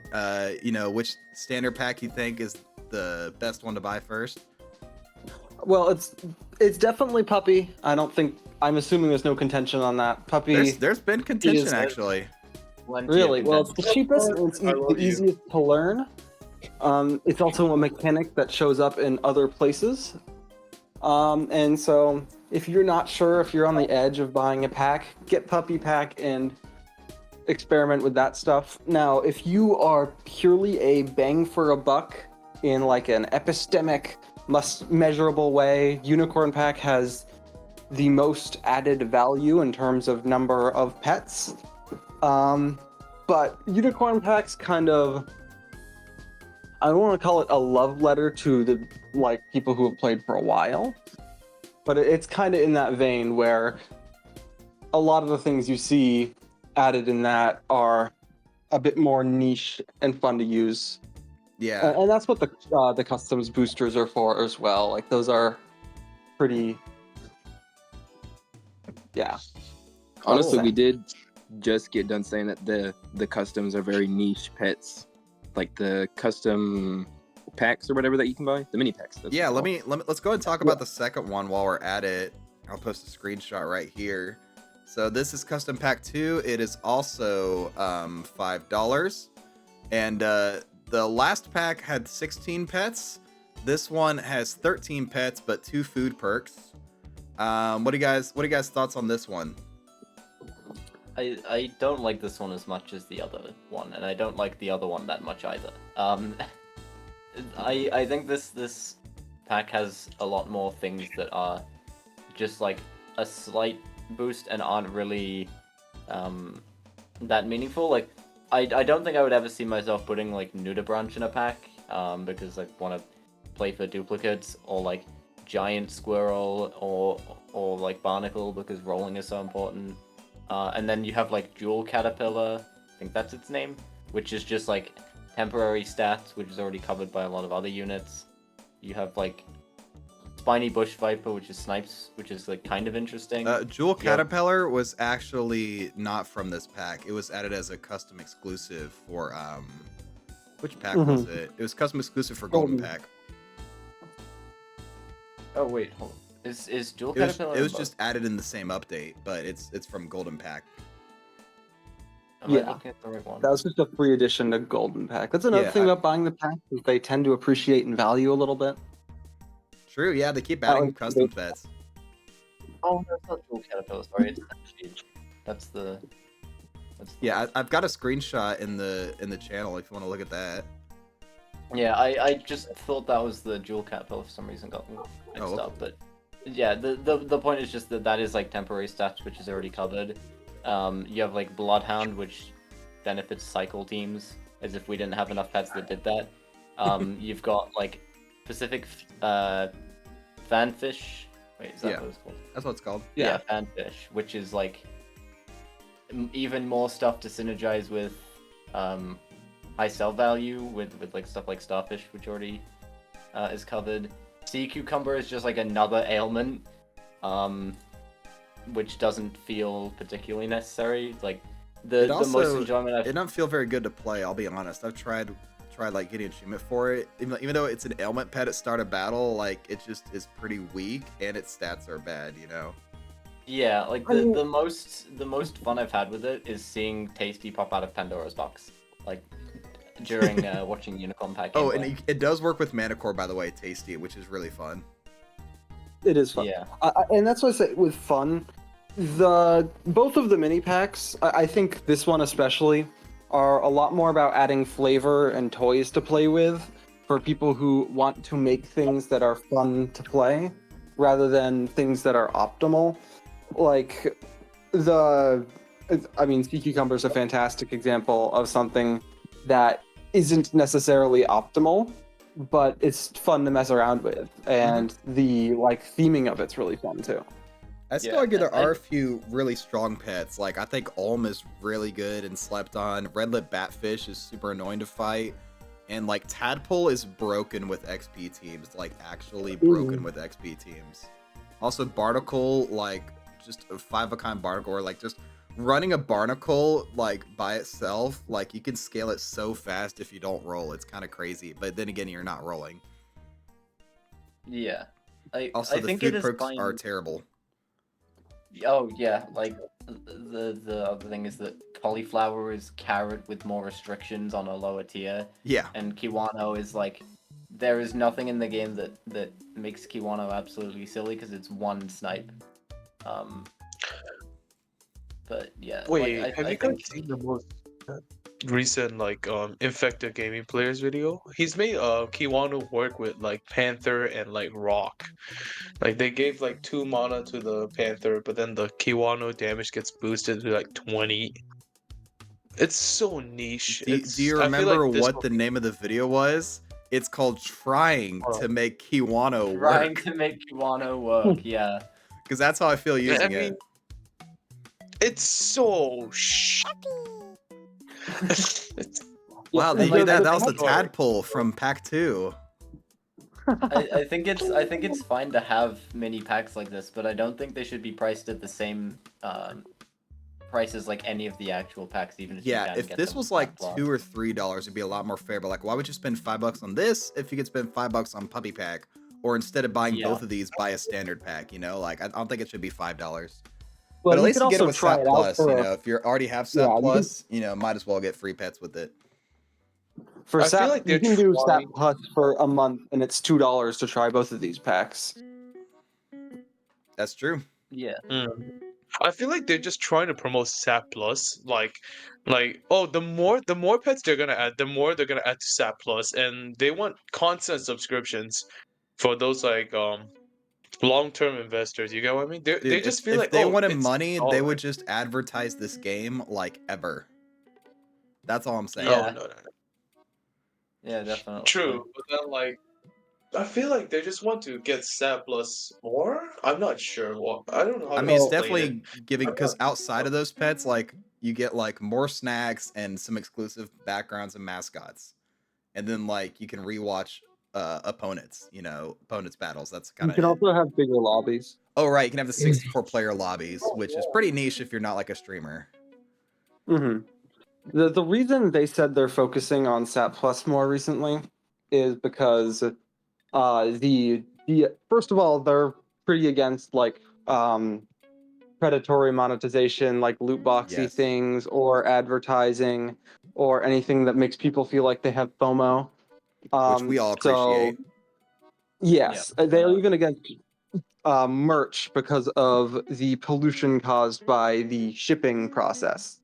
you know, which standard pack you think is the best one to buy first? Well, it's definitely Puppy. I'm assuming there's no contention on that. Puppy. There's been contention is- actually. Plenty Really? of Well, it's the cheapest and it's I love the you. easiest to learn. It's also a mechanic that shows up in other places. And so if you're not sure, if you're on the edge of buying a pack, get Puppy Pack and experiment with that stuff. Now, if you are purely a bang for a buck in like an epistemic, measurable way, Unicorn Pack has the most added value in terms of number of pets. But Unicorn Pack's kind of, I don't want to call it a love letter to the like people who have played for a while, but it's kind of in that vein where a lot of the things you see added in that are a bit more niche and fun to use. Yeah. And that's what the customs boosters are for as well. Like those are pretty, yeah. Honestly, Oh. we did just get done saying that the customs are very niche pets, like the custom packs or whatever that you can buy, the mini packs. That's Yeah, what they're let's go ahead and talk about the second one while we're at it. I'll post a screenshot right here. So this is custom pack 2. It is also $5. And the last pack had 16 pets. This one has 13 pets but 2 food perks. What do you guys thoughts on this one? I don't like this one as much as the other one, and I don't like the other one that much either. I think this pack has a lot more things that are just like a slight boost and aren't really that meaningful. Like I don't think I would ever see myself putting like Nudibranch in a pack because I want to play for duplicates, or like Giant Squirrel or like Barnacle because rolling is so important. And then you have like Jewel Caterpillar, I think that's its name, which is just like temporary stats, which is already covered by a lot of other units. You have like Spiny Bush Viper, which is snipes, which is like kind of interesting. Jewel Caterpillar was actually not from this pack. It was added as a custom exclusive for which pack was it? It was custom exclusive for Golden Pack. Oh wait, hold on. Is Jewel It was, Caterpillar? it was just added in the same update, but it's from Golden Pack. Am I Yeah. looking at the right one? That was just a free addition to Golden Pack. That's another Yeah, thing about buying the pack, is they tend to appreciate in value a little bit. True, yeah, they keep adding like custom the- pets. Oh, that's not Jewel Caterpillar. Sorry, it's Sunfish. That's the. Yeah, I've got a screenshot in the channel if you want to look at that. Yeah, I just thought that was the Jewel Caterpillar for some reason, got mixed okay. up. But yeah, the point is just that is like temporary stats, which is already covered. You have like Bloodhound, which benefits cycle teams, as if we didn't have enough pets that did that. You've got like Pacific Fanfish. Wait, is that Yeah. what it's called? That's what it's called. Yeah, Fanfish, which is like even more stuff to synergize with high sell value with like stuff like Starfish, which already is covered. Sea Cucumber is just like another ailment, which doesn't feel particularly necessary. Like the most enjoyment I've It doesn't feel very good to play, I'll be honest. I've tried like getting achievement for it. Even though it's an ailment pet at start of battle, like it just is pretty weak and its stats are bad, you know. Yeah, like the most fun I've had with it is seeing Tasty pop out of Pandora's box, like during watching Unicorn Pack. Oh, gameplay. and it does work with Manicore, by the way, Tasty, which is really fun. It is fun. Yeah. And that's what I say with fun. Both of the mini packs, I think this one especially, are a lot more about adding flavor and toys to play with for people who want to make things that are fun to play rather than things that are optimal. Like Sea Cucumber is a fantastic example of something that isn't necessarily optimal, but it's fun to mess around with, and the like theming of it's really fun too. I still Yeah, argue there are a few really strong pets. Like I think Ulm is really good and slept on. Red Lip Batfish is super annoying to fight. And like Tadpole is broken with XP teams, like actually broken with XP teams. Also Barnacle, like just a 5-of-a-kind Barnacle, or like just running a Barnacle like by itself, like you can scale it so fast if you don't roll. It's kind of crazy, but then again, you're not rolling. Yeah. Also, I the think food it is perks fine. are terrible. Oh yeah, like the other thing is that Cauliflower is carrot with more restrictions on a lower tier, Yeah. and Kiwano is like there is nothing in the game that makes Kiwano absolutely silly because it's one snipe. But yeah. Wait, like, have I you think guys seen the most recent like infected gaming players video? He's made Kiwano work with like Panther and like Rock. Like they gave like 2 mana to the Panther, but then the Kiwano damage gets boosted to like 20. It's so niche. Do you I feel remember like this what will the be- name of the video was? It's called Trying Oh. to Make Kiwano trying Work. to make Kiwano work, yeah. Because that's how I feel Yeah, using I mean, it. it's so Wow, they and, do like, that. the That was the pack- Tadpole from Pack 2. I think it's fine to have mini packs like this, but I don't think they should be priced at the same prices like any of the actual packs, even if you Yeah, can if get this them was at like plus. $2 or $3, it'd be a lot more fair. But like, why would you spend $5 on this if you could spend $5 on Puppy Pack? Or instead of buying Yeah. both of these, buy a standard pack, you know? Like, I don't think it should be $5. But But at you least could you get it also with try SAP it out Plus, you for know? If you already have Yeah, SAP you can- Plus, you know, might as well get free pets with it. for I feel SAP. like they're You can do trying- SAP Plus for a month, and it's $2 to try both of these packs. That's true. Yeah. I feel like they're just trying to promote SAP Plus, like oh, the more pets they're gonna add, the more they're gonna add to SAP Plus, and they want constant subscriptions for those like long-term investors. You get what I mean? They Dude, just if, feel if like, they oh, wanted it's money, all they right. would just advertise this game like ever. That's all I'm saying. Yeah. Oh no, no, no. Yeah, definitely. True, but then like I feel like they just want to get SAP Plus more. I'm not sure what. I don't know how I to mean, it's explain it. definitely giving, because outside of those pets, like, you get like more snacks and some exclusive backgrounds and mascots. And then like you can rewatch opponents, you know, opponents battles. That's You kind can of also have bigger lobbies. Oh, right, you can have the 64 player lobbies, which is pretty niche if you're not like a streamer. Mm-hmm. The reason they said they're focusing on SAP Plus more recently is because the first of all, they're pretty against like predatory monetization, like loot boxy Yes. things or advertising or anything that makes people feel like they have FOMO. Which we all appreciate. So yes, Yeah. they're even against merch because of the pollution caused by the shipping process.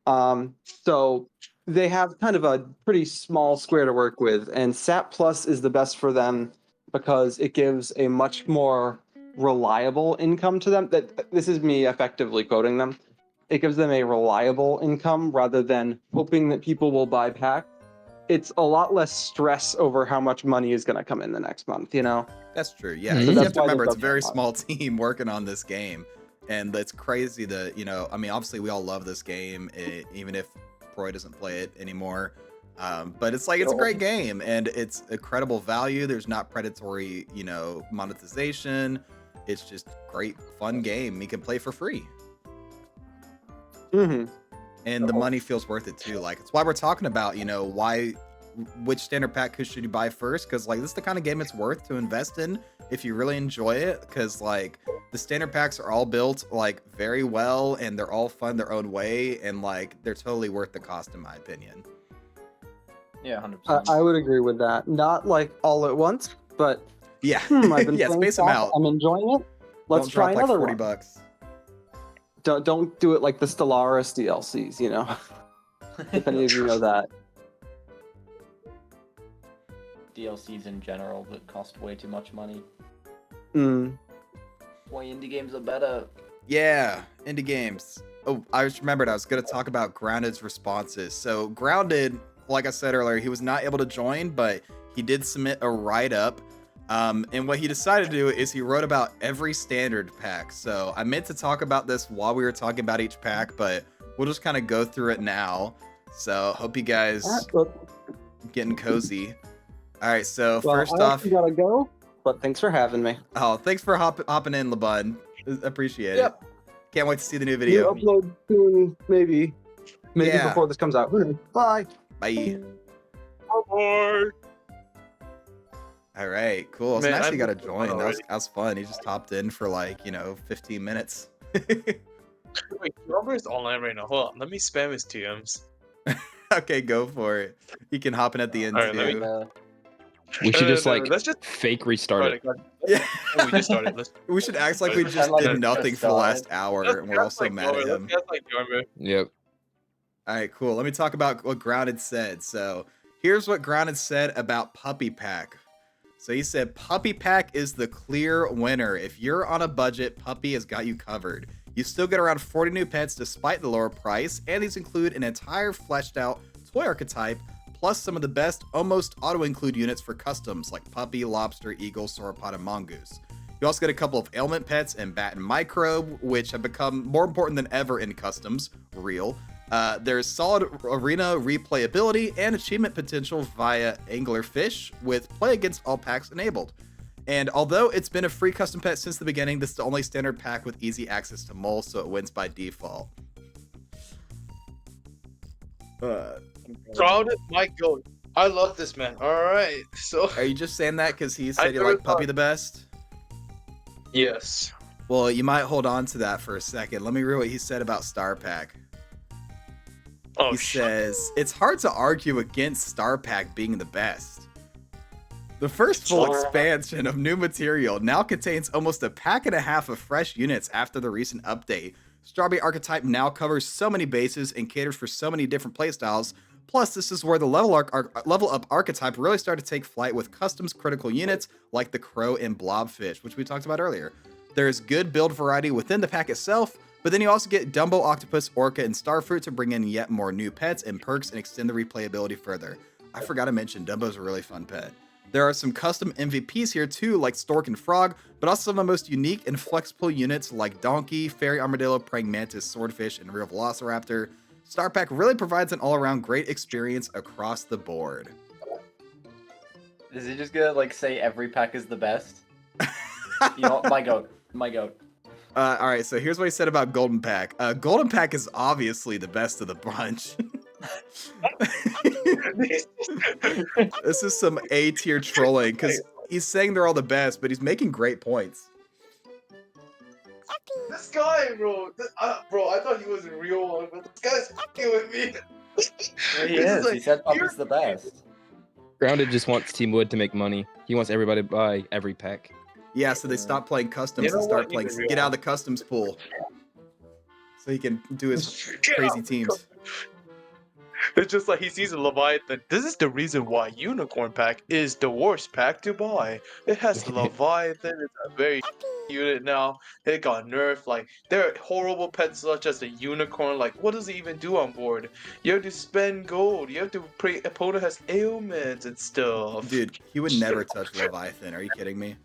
So they have kind of a pretty small square to work with, and SAP Plus is the best for them because it gives a much more reliable income to them. That this is me effectively quoting them. It gives them a reliable income rather than hoping that people will buy packs. It's a lot less stress over how much money is going to come in the next month, you know? That's true. Yeah, Mhm. you So have that's to why they remember it's a focus very on it. small team working on this game, and it's crazy that, you know, I mean, obviously we all love this game, even if Proy doesn't play it anymore. But it's like it's a great game, and it's incredible value. There's not predatory, you know, monetization. It's just great, fun game you can play for free, Mm-hmm. and the money feels worth it too. Like, it's why we're talking about, you know, which standard pack should you buy first, because like this is the kind of game it's worth to invest in if you really enjoy it, because like the standard packs are all built like very well, and they're all fun their own way, and like they're totally worth the cost in my opinion. Yeah, 100%. I would agree with that. Not like all at once, but Yeah. I've been Yeah, playing space them SAP, out. I'm enjoying it. Let's Don't try drop like another 40 one. bucks. Don't do it like the Stellaris DLCs, you know. If any of you know that. DLCs in general that cost way too much money. Mm. Why indie games are better. Yeah, indie games. Oh, I just remembered I was going to talk about Grounded's responses. So Grounded, like I said earlier, he was not able to join, but he did submit a write-up. And what he decided to do is he wrote about every standard pack. So I meant to talk about this while we were talking about each pack, but we'll just kind of go through it now. So hope you guys getting cozy. All right, so Well, first I off, actually gotta go, but thanks for having me. oh, thanks for hopping in, LeBun. Appreciate Yep. it. Can't wait to see the new New video. upload soon, maybe Yeah. before this comes out. Bye. Bye. Bye. All right, cool. So Man, nice I you got to missed join. LeBun That was, already. that was fun. He just hopped in for like, 15 minutes. Wait, Gyomber is online right now. Hold on, let me spam his TMs. Okay, go for it. He can hop in at the end All right, let too. me- We should just like let's just fake restart it. Yeah. Oh, we just started. Let's We should act like we Let's just pretend like did we nothing just for the last started. hour, and we're all so mad at him. Let's guess like Gyomber. Yep. All right, cool. Let me talk about what Grounded said. So here's what Grounded said about Puppy Pack. So he said, Puppy Pack is the clear winner. If you're on a budget, Puppy has got you covered. You still get around 40 new pets despite the lower price, and these include an entire fleshed out toy archetype, plus some of the best almost auto-include units for customs like Puppy, Lobster, Eagle, Sauropod, and Mongoose. You also get a couple of ailment pets and Bat and Microbe, which have become more important than ever in customs. Real. There's solid arena replayability and achievement potential via Anglerfish with play against all packs enabled. And although it's been a free custom pet since the beginning, this is the only standard pack with easy access to Mole, so it wins by default. Uh, Grounded, my goat. I love this man. All right, so are you just saying that because he I said you never like Puppy thought. the best? Yes. Well, you might hold on to that for a second. Let me read what he said about Star Pack. Oh He shit. says, it's hard to argue against Star Pack being the best. The first full expansion of new material now contains almost a pack and a half of fresh units after the recent update. Strawberry Archetype now covers so many bases and caters for so many different playstyles. Plus, this is where the level up archetype really started to take flight with customs critical units like the Crow and Blobfish, which we talked about earlier. There's good build variety within the pack itself, but then you also get Dumbo, Octopus, Orca, and Starfruit to bring in yet more new pets and perks and extend the replayability further. I forgot to mention, Dumbo's a really fun pet. There are some custom MVPs here too, like Stork and Frog, but also some of the most unique and flexible units like Donkey, Fairy Armadillo, Praying Mantis, Swordfish, and Real Velociraptor. Star Pack really provides an all-around great experience across the board. Is he just gonna like say every pack is the best? You know, my goat. All right, so here's what he said about Golden Pack. Golden Pack is obviously the best of the bunch. This is some A-tier trolling because he's saying they're all the best, but he's making great points. This guy, bro. Bro, I thought he was a real one, but this guy's fucking with me. He This is. like, He said you're- Puppy's the best. Grounded just wants Team Wood to make money. He wants everybody to buy every pack. Yeah, so they stop playing customs You know and start what? playing He's a real get out of one. the customs pool. So he can do his Get crazy out. teams. It's just like he sees a Leviathan. This is the reason why Unicorn Pack is the worst pack to buy. It has the Leviathan. It's a very unit now. It got nerfed. Like there are horrible pets such as the unicorn. Like what does it even do on board? You have to spend gold. You have to pray. Opponent has ailments and stuff. Dude, he would never touch Leviathan. Are you kidding me?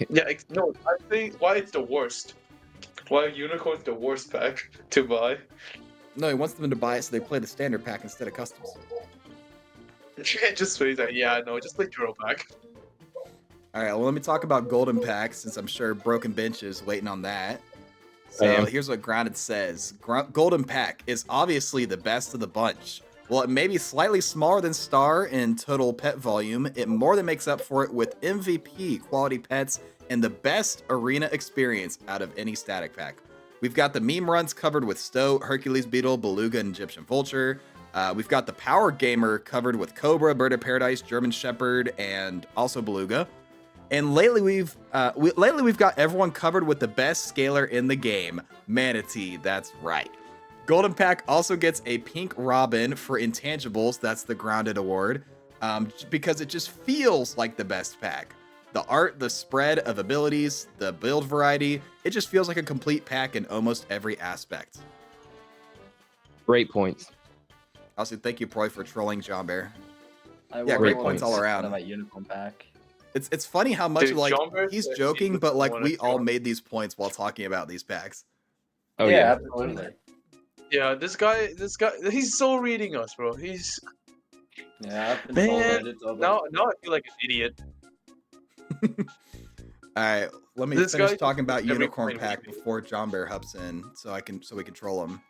Yeah, no. I think why it's the worst. Why Unicorn's the worst pack to buy. No, he wants them to buy it so they play the standard pack instead of customs. Just say that. Yeah, no. Just play Turtle Pack. All right, well, let me talk about Golden Pack since I'm sure Broken Bench is waiting on that. I So am. here's what Grounded says. Golden Pack is obviously the best of the bunch. While it may be slightly smaller than Star in total pet volume, it more than makes up for it with MVP quality pets and the best arena experience out of any static pack. We've got the meme runs covered with Stoat, Hercules Beetle, Beluga, and Egyptian Vulture. We've got the Power Gamer covered with Cobra, Bird of Paradise, German Shepherd, and also Beluga. And lately we've got everyone covered with the best scaler in the game, Manatee. That's right. Golden Pack also gets a Pink Robin for Intangibles. That's the Grounded Award, because it just feels like the best pack. The art, the spread of abilities, the build variety, it just feels like a complete pack in almost every aspect. Great points. Also, thank you, Proy, for trolling Gyomber. I Yeah, great wonder points what's all around. About Unicorn Pack. It's funny how much Dude, like Gyomber he's said joking, he but like wanna we all troll. made these points while talking about these packs. Oh yeah. Absolutely. Yeah, this guy, he's so reading us, bro. He's Yeah, I've been Man, told it. now I feel like an idiot. All right, let me This finish guy talking about every Unicorn point Pack with me. before John Bear hops in, so we can troll him.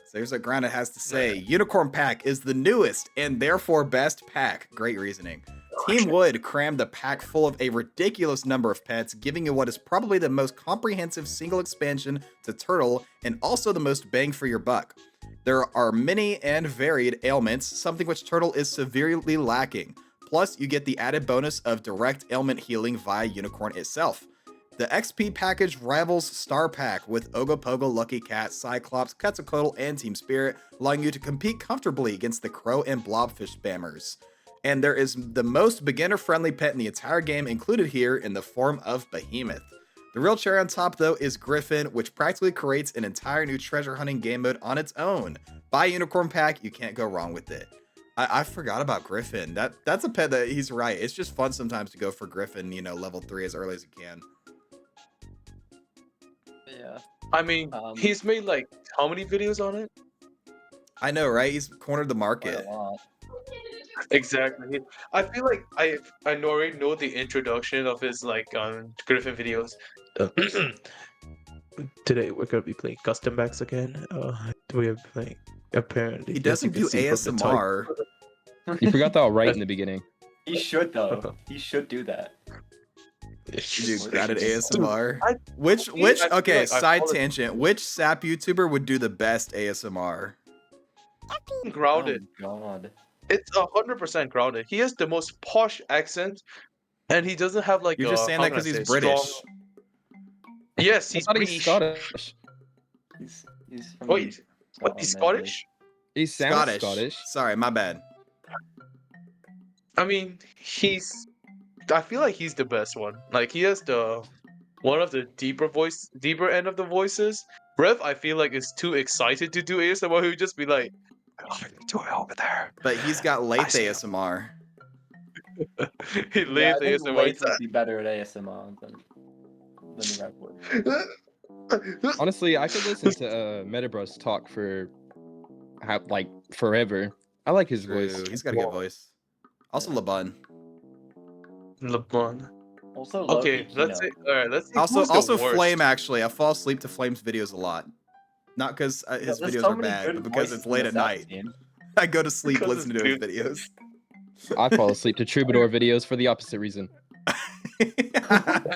So here's what Grounded has to say: Unicorn Pack is the newest and therefore best pack. Great reasoning. Team Wood crammed the pack full of a ridiculous number of pets, giving you what is probably the most comprehensive single expansion to Turtle and also the most bang for your buck. There are many and varied ailments, something which Turtle is severely lacking. Plus, you get the added bonus of direct ailment healing via Unicorn itself. The XP package rivals Star Pack with Ogopogo, Lucky Cat, Cyclops, Quetzalcoatl, and Team Spirit, allowing you to compete comfortably against the Crow and Blobfish spammers. And there is the most beginner-friendly pet in the entire game included here in the form of Behemoth. The real cherry on top, though, is Griffin, which practically creates an entire new treasure hunting game mode on its own. Buy Unicorn Pack, you can't go wrong with it. I forgot about Griffin. That's a pet that he's right. It's just fun sometimes to go for Griffin, level 3 as early as you can. Yeah. I mean, he's made like how many videos on it? I know, right? He's cornered the Quite market. a lot. Exactly. I feel like I already know the introduction of his like Griffin videos. Today we're gonna be playing custom backs again. We are playing Apparently, He yes, doesn't you can do see from the ASMR. You forgot that right in the beginning. He should though. He should do that. You do Dude, graded ASMR. I- Which I feel okay, like I side follow- tangent. Which SAP YouTuber would do the best ASMR? Grounded. Oh god. It's 100% grounded. He has the most posh accent, and he doesn't have like You're just saying how that can I because he's say, British. strong. Yes, I he's thought he's British. Scottish. He's from Wait, what? He's Scotland, maybe. Scottish? He sounds Scottish. Scottish. Sorry, my bad. I mean, he's. I feel like he's the best one. Like he has the one of the deeper end of the voices. Rev, I feel like is too excited to do ASMR. He would just be like, "Oh, do it over there." But he's got late see. ASMR. He Yeah, leaves I think ASMR. Laith would be better at ASMR than Rev would. Honestly, I could listen to Metabros talk for like forever. I like his True. voice. He's got a good voice. Also, LeBun. LeBron. Also, Okay, Loki, let's Kino. see. All right, let's see. Also, who's the also worst. Flame. Actually, I fall asleep to Flame's videos a lot. Not because his There's videos so are many bad, good but because voices it's in late the at SAP night. team. I go to sleep Because listening to his videos. I fall asleep to Troubadour videos for the opposite reason.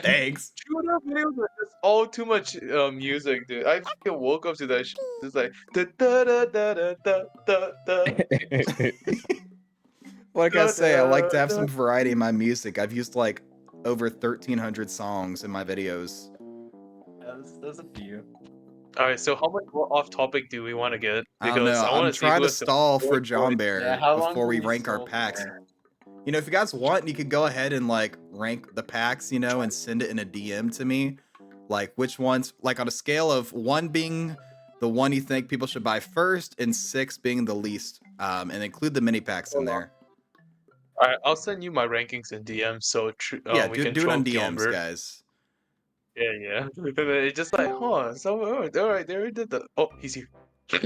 Thanks. Shooter videos are just all too much music, dude. I fucking woke up to that shit. It's like da da da da da da da. What I gotta say, I like to have some variety in my music. I've used like over 1,300 songs in my videos. There's a few. All right, so how much more off topic do we want to get? I don't know. I I'm want to see trying who to has the stall for worst voice. Gyomber Yeah, how long before can we we rank our stall packs. for? You know, if you guys want, you could go ahead and like rank the packs, you know, and send it in a DM to me. Like which ones, like on a scale of 1 being the one you think people should buy first, and 6 being the least, and include the mini packs in there. All right, I'll send you my rankings in DM so Yeah, we do can it on troll DMs, Gyomber. guys. Yeah, yeah. And then it's just like, huh? So all right, they already did that. Oh, he's here. Oh,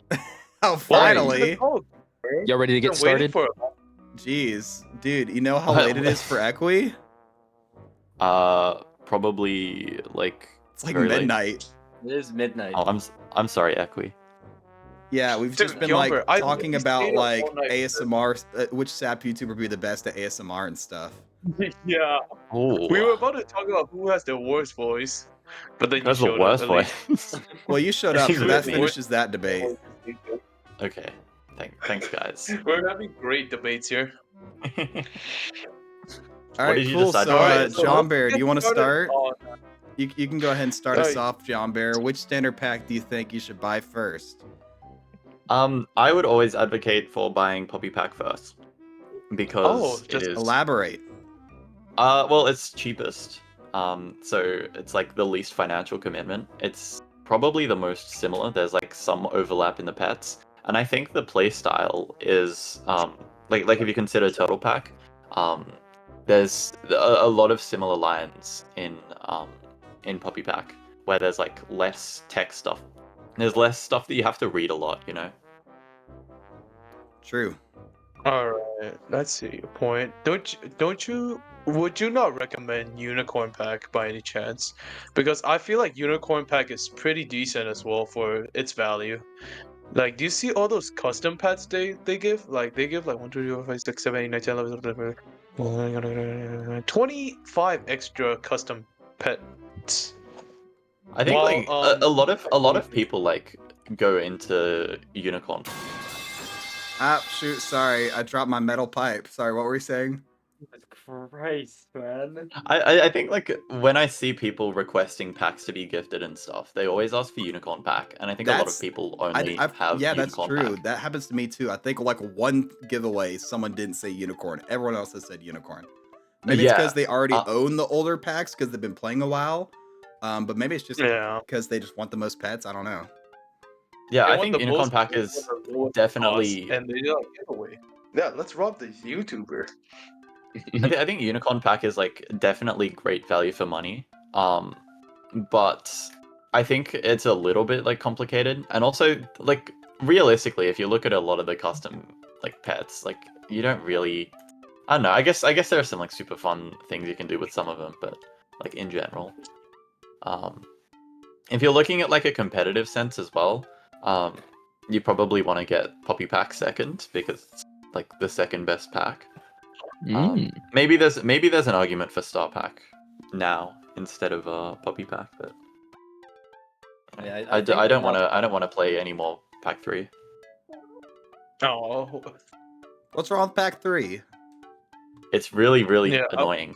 Why are you finally! gonna go, Gyomber? Y'all ready to get Been waiting started? for Jeez, dude, you know how late it is for Equi? Probably like It's like very late. midnight. It is midnight. Oh, I'm sorry, Equi. Yeah, we've Dude, just been Gyomber, like I talking literally about stayed up like all night. ASMR, which SAP YouTuber would be the best at ASMR and stuff. Yeah, Oh, we were about to talk about who has the worst voice, but then you that's the showed worst up. At least. voice. Well, you showed up, so that Really? finishes that debate. Okay, thanks guys. We're having great debates here. All What right, did you cool. decide So, to Alright, so John let's Bear, do get you want to started start? on- You can go ahead and start us Alright. off, John Bear. Which standard pack do you think you should buy first? I would always advocate for buying Poppy Pack first because it just is Elaborate. well, it's cheapest. So it's like the least financial commitment. It's probably the most similar. There's like some overlap in the pets, and I think the play style is like if you consider Turtle Pack, there's a lot of similar lines in Poppy Pack where there's like less tech stuff. There's less stuff that you have to read a lot, you know. True. All right, let's see your point. Don't you? Would you not recommend Unicorn Pack by any chance? Because I feel like Unicorn Pack is pretty decent as well for its value. Like, do you see all those custom pets they give? Like, they give like 1, 2, 3, 4, 5, 6, 7, 8, 9, 10, 11, 25 extra custom pets. I think Well, like a lot of people like go into Unicorn. Ah, shoot. Sorry, I dropped my metal pipe. Sorry, what were we saying? Christ, man. I think like when I see people requesting packs to be gifted and stuff, they always ask for Unicorn Pack, and I think a lot of people only have yeah, that's Unicorn true. Pack. That happens to me too. I think like one giveaway, someone didn't say unicorn. Everyone else has said unicorn. Maybe it's Yeah, because they already own the older packs because they've been playing a while. But maybe it's just Yeah. because they just want the most pets. I don't know. Yeah, They I want think the Unicorn most Pack pets is for the lowest definitely. cost, and they do a giveaway. Yeah, let's rob this YouTuber. I think Unicorn Pack is like definitely great value for money. But I think it's a little bit like complicated, and also like realistically, if you look at a lot of the custom like pets, like you don't really. I don't know. I guess there are some like super fun things you can do with some of them, but like in general, if you're looking at like a competitive sense as well, you probably want to get Poppy Pack second because it's like the second best pack. Maybe there's an argument for Star Pack now instead of Poppy Pack, but Yeah, I don't want to play any more Pack 3. Oh, What's wrong with pack 3? It's really Yeah, annoying.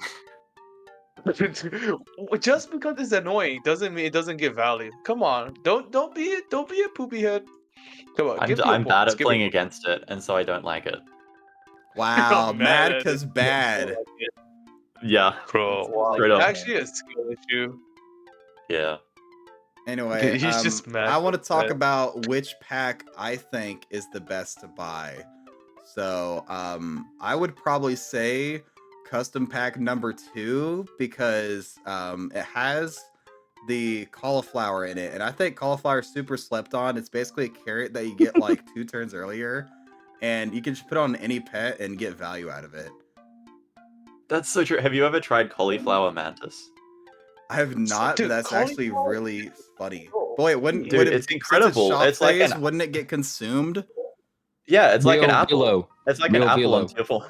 just because it's annoying doesn't mean it doesn't give value. Come on, don't be a poopy head. Come on, give me I'm bad points. at Give me playing against it, and so I don't like it. Wow, I'm mad at it. cause bad. Yeah, Bro, wow. straight up. Actually, a skill issue. Yeah. Anyway, He's just mad. I want to talk Mad. about which pack I think is the best to buy. So, I would probably say custom pack number 2 because it has the cauliflower in it, and I think cauliflower is super slept on. It's basically a carrot that you get like 2 turns earlier, and you can just put on any pet and get value out of it. That's so true. Have you ever tried cauliflower mantis? I have not, Dude, but that's actually cauliflower- really funny. But wait, wouldn't Dude, would it, it's since incredible. shop It's like phase, an- wouldn't it get consumed? Yeah, it's like an Real apple. Velo. It's like Real an apple Velo. on tier 4.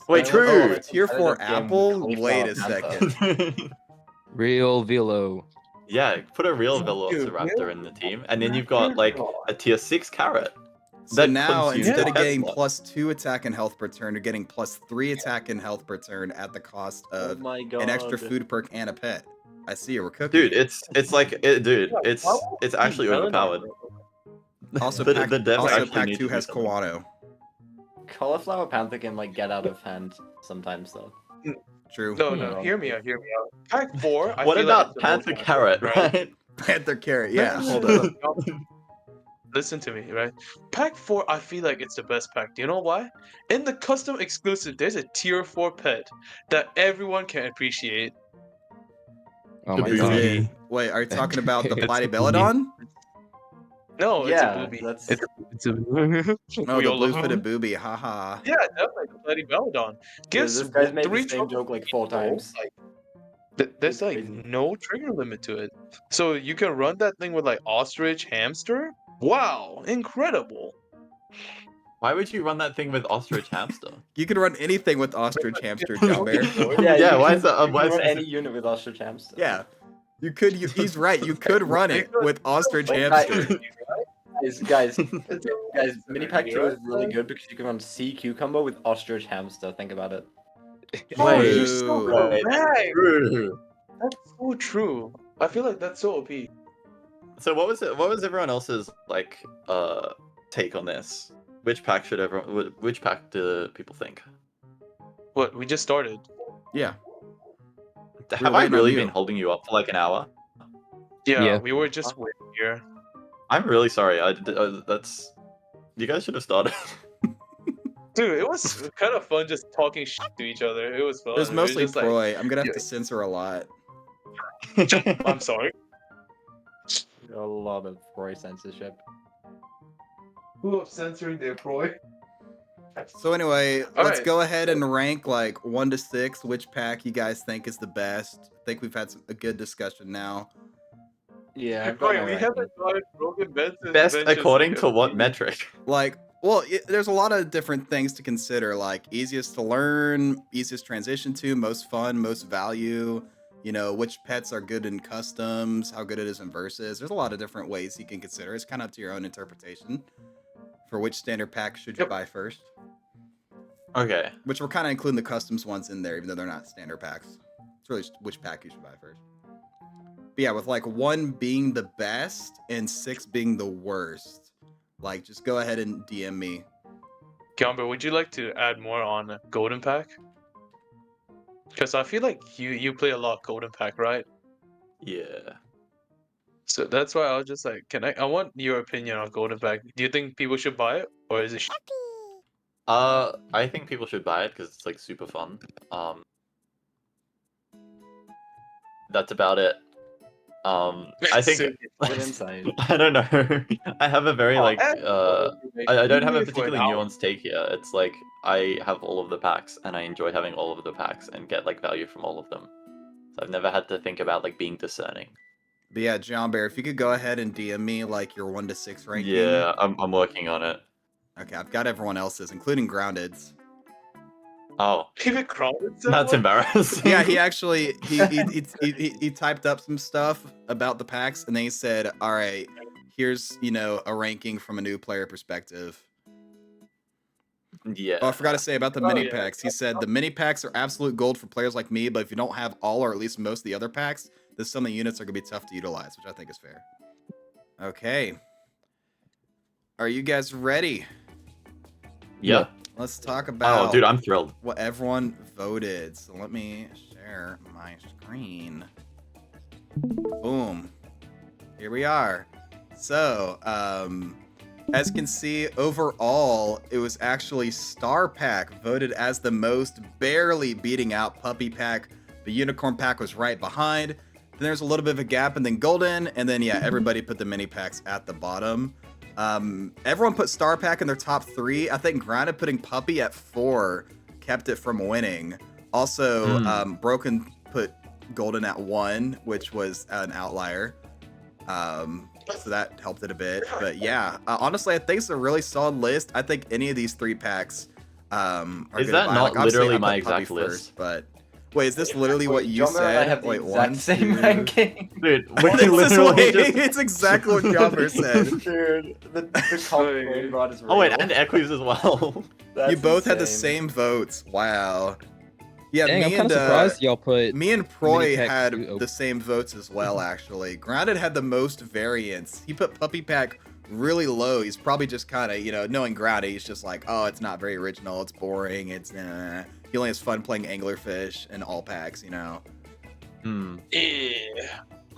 Wait, I true. want Oh, a tier 4 competitive game apple? with Wait a cauliflower second. Real Velo. Yeah, put a real Dude, Velociraptor in the team, and then you've got like a tier 6 carrot. So That now, consumes instead the of pet getting slot. +2 attack and health per turn, you're getting +3 attack and health per turn at the cost Oh of my god. an extra food perk and a pet. I see you, we're cooking. Dude, it's actually overpowered. Also, the pack, devs also actually pack need 2 to do has something. Kawano. Cauliflower Panther can like get out of hand sometimes though. True. No, hear me out. Pack 4. I What feel about like it's the Panther most Carrot, right? right? Panther carrot, yeah, No, hold no, up. no, no. Listen to me, right? Pack 4, I feel like it's the best pack. Do you know why? In the custom exclusive, there's a tier 4 pet that everyone can appreciate. Oh The my Is booty. god. it, wait, are you talking about the It's Platybelodon? No, Yeah, it's a booby. that's It's a Oh, We the all love blue-footed him. booby, haha. Yeah, definitely the Bloody Belladon. yeah, Gives this guy's made the 3 same trouble joke like 4 times. There's It's like crazy. no trigger limit to it. So you can run that thing with like ostrich, hamster. Wow, incredible. Why would you run that thing with ostrich hamster? You can run anything with ostrich, hamster, Gyomber. Yeah, Yeah, you why can, is that? you can Why is run this- any unit with ostrich hamster. Yeah. You could, he's right, you could run it with ostrich, Wait, hamster. Guys, mini pack 2 is really good because you can run sea cucumber with ostrich hamster. Think about it. Oh, Wait, you're so True. correct. True. That's so true. I feel like that's so OP. So what was it? What was everyone else's like take on this? Which pack should everyone? Which pack do people think? What, we just started. Yeah. Have I waiting on really you. been holding you up for like an hour? Yeah, Yeah. we were just waiting here. I'm really sorry. That's. You guys should have started. Dude, it was kind of fun just talking shit to each other. It was fun. It was mostly just like, Troy. I'm gonna have to censor a lot. I'm sorry. A lot of Roy censorship. Who censoring their Troy? So anyway, let's Alright. go ahead and rank like 1 to 6 which pack you guys think is the best. I think we've had a good discussion now. Yeah, I've got Wait, my we ranking. haven't started Broken Benson. Best according to what metric? Like, well, there's a lot of different things to consider, like easiest to learn, easiest transition to, most fun, most value, you know, which pets are good in customs, how good it is in versus. There's a lot of different ways you can consider. It's kind of up to your own interpretation for which standard pack should you Yep. buy first. Okay. Which we're kind of including the customs ones in there, even though they're not standard packs. It's really just which pack you should buy first. But yeah, with like 1 being the best and 6 being the worst, like just go ahead and DM me. Gyomber, would you like to add more on Golden Pack? Because I feel like you play a lot of Golden Pack, right? Yeah. So that's why I was just like, I want your opinion on Golden Pack. Do you think people should buy it, or is it? I think people should buy it because it's like super fun. That's about it. I think Good insight. I don't know. I have a very like I don't have a particularly nuanced take here. It's like I have all of the packs and I enjoy having all of the packs and get like value from all of them. So I've never had to think about like being discerning. But yeah, Gyomber, if you could go ahead and DM me like your 1 to 6 ranking. Yeah, I'm working on it. Okay, I've got everyone else's, including Grounded's. Oh, Even crowded that's embarrassing. Yeah, he actually he typed up some stuff about the packs, and then he said, "All right, here's a ranking from a new player perspective." Yeah. Oh, I forgot to say about the Oh, mini yeah. packs. He said the mini packs are absolute gold for players like me, but if you don't have all or at least most of the other packs, then some of the units are gonna be tough to utilize, which I think is fair. Okay, are you guys ready? Yeah. Let's talk about Oh, dude, I'm thrilled. what everyone voted. So let me share my screen. Boom. Here we are. So, as you can see, overall, it was actually Star Pack voted as the most, barely beating out Puppy Pack. The Unicorn Pack was right behind. Then there's a little bit of a gap, and then Golden, and then yeah, everybody put the mini packs at the bottom. Everyone put Star Pack in their top 3. I think Grounded putting Puppy at 4 kept it from winning. Also, Broken put Golden at 1, which was an outlier. So that helped it a bit. But yeah, honestly, I think it's a really solid list. I think any of these 3 packs are Is gonna that buy. not Like, obviously, literally I put my Puppy exact list? first, but wait, is this literally what you Gyomber and I said? have the Wait, exact 1, same 2. ranking. Dude, What we is this literally way? just... It's exactly what Gyomber said. Dude, the complaint rod is real. Oh wait, and Equus as well. That's You both had the insane. same votes. Wow. Yeah, Dang, I'm me kind and of surprised y'all put. me and Proy pack had two open. the same votes as well. Actually, Grounded had the most variance. He put Puppy Pack really low. He's probably just kind of, knowing Grounded, he's just like, oh, it's not very original. It's boring. It's he only has fun playing anglerfish and all packs. Yeah.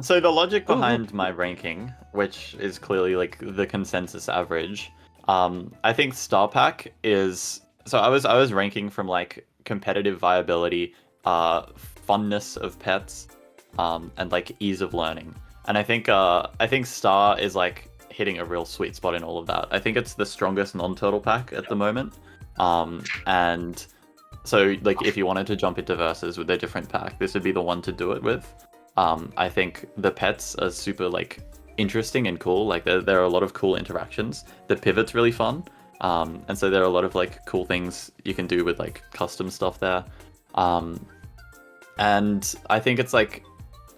So the logic behind my ranking, which is clearly like the consensus average, I think Star Pack is. So I was ranking from like competitive viability, funness of pets, and like ease of learning. And I think Star is like hitting a real sweet spot in all of that. I think it's the strongest non-turtle pack at the moment. And so like if you wanted to jump into versus with a different pack, this would be the one to do it with. I think the pets are super like interesting and cool. Like there are a lot of cool interactions. The pivot's really fun. And so there are a lot of like cool things you can do with like custom stuff there. And I think it's like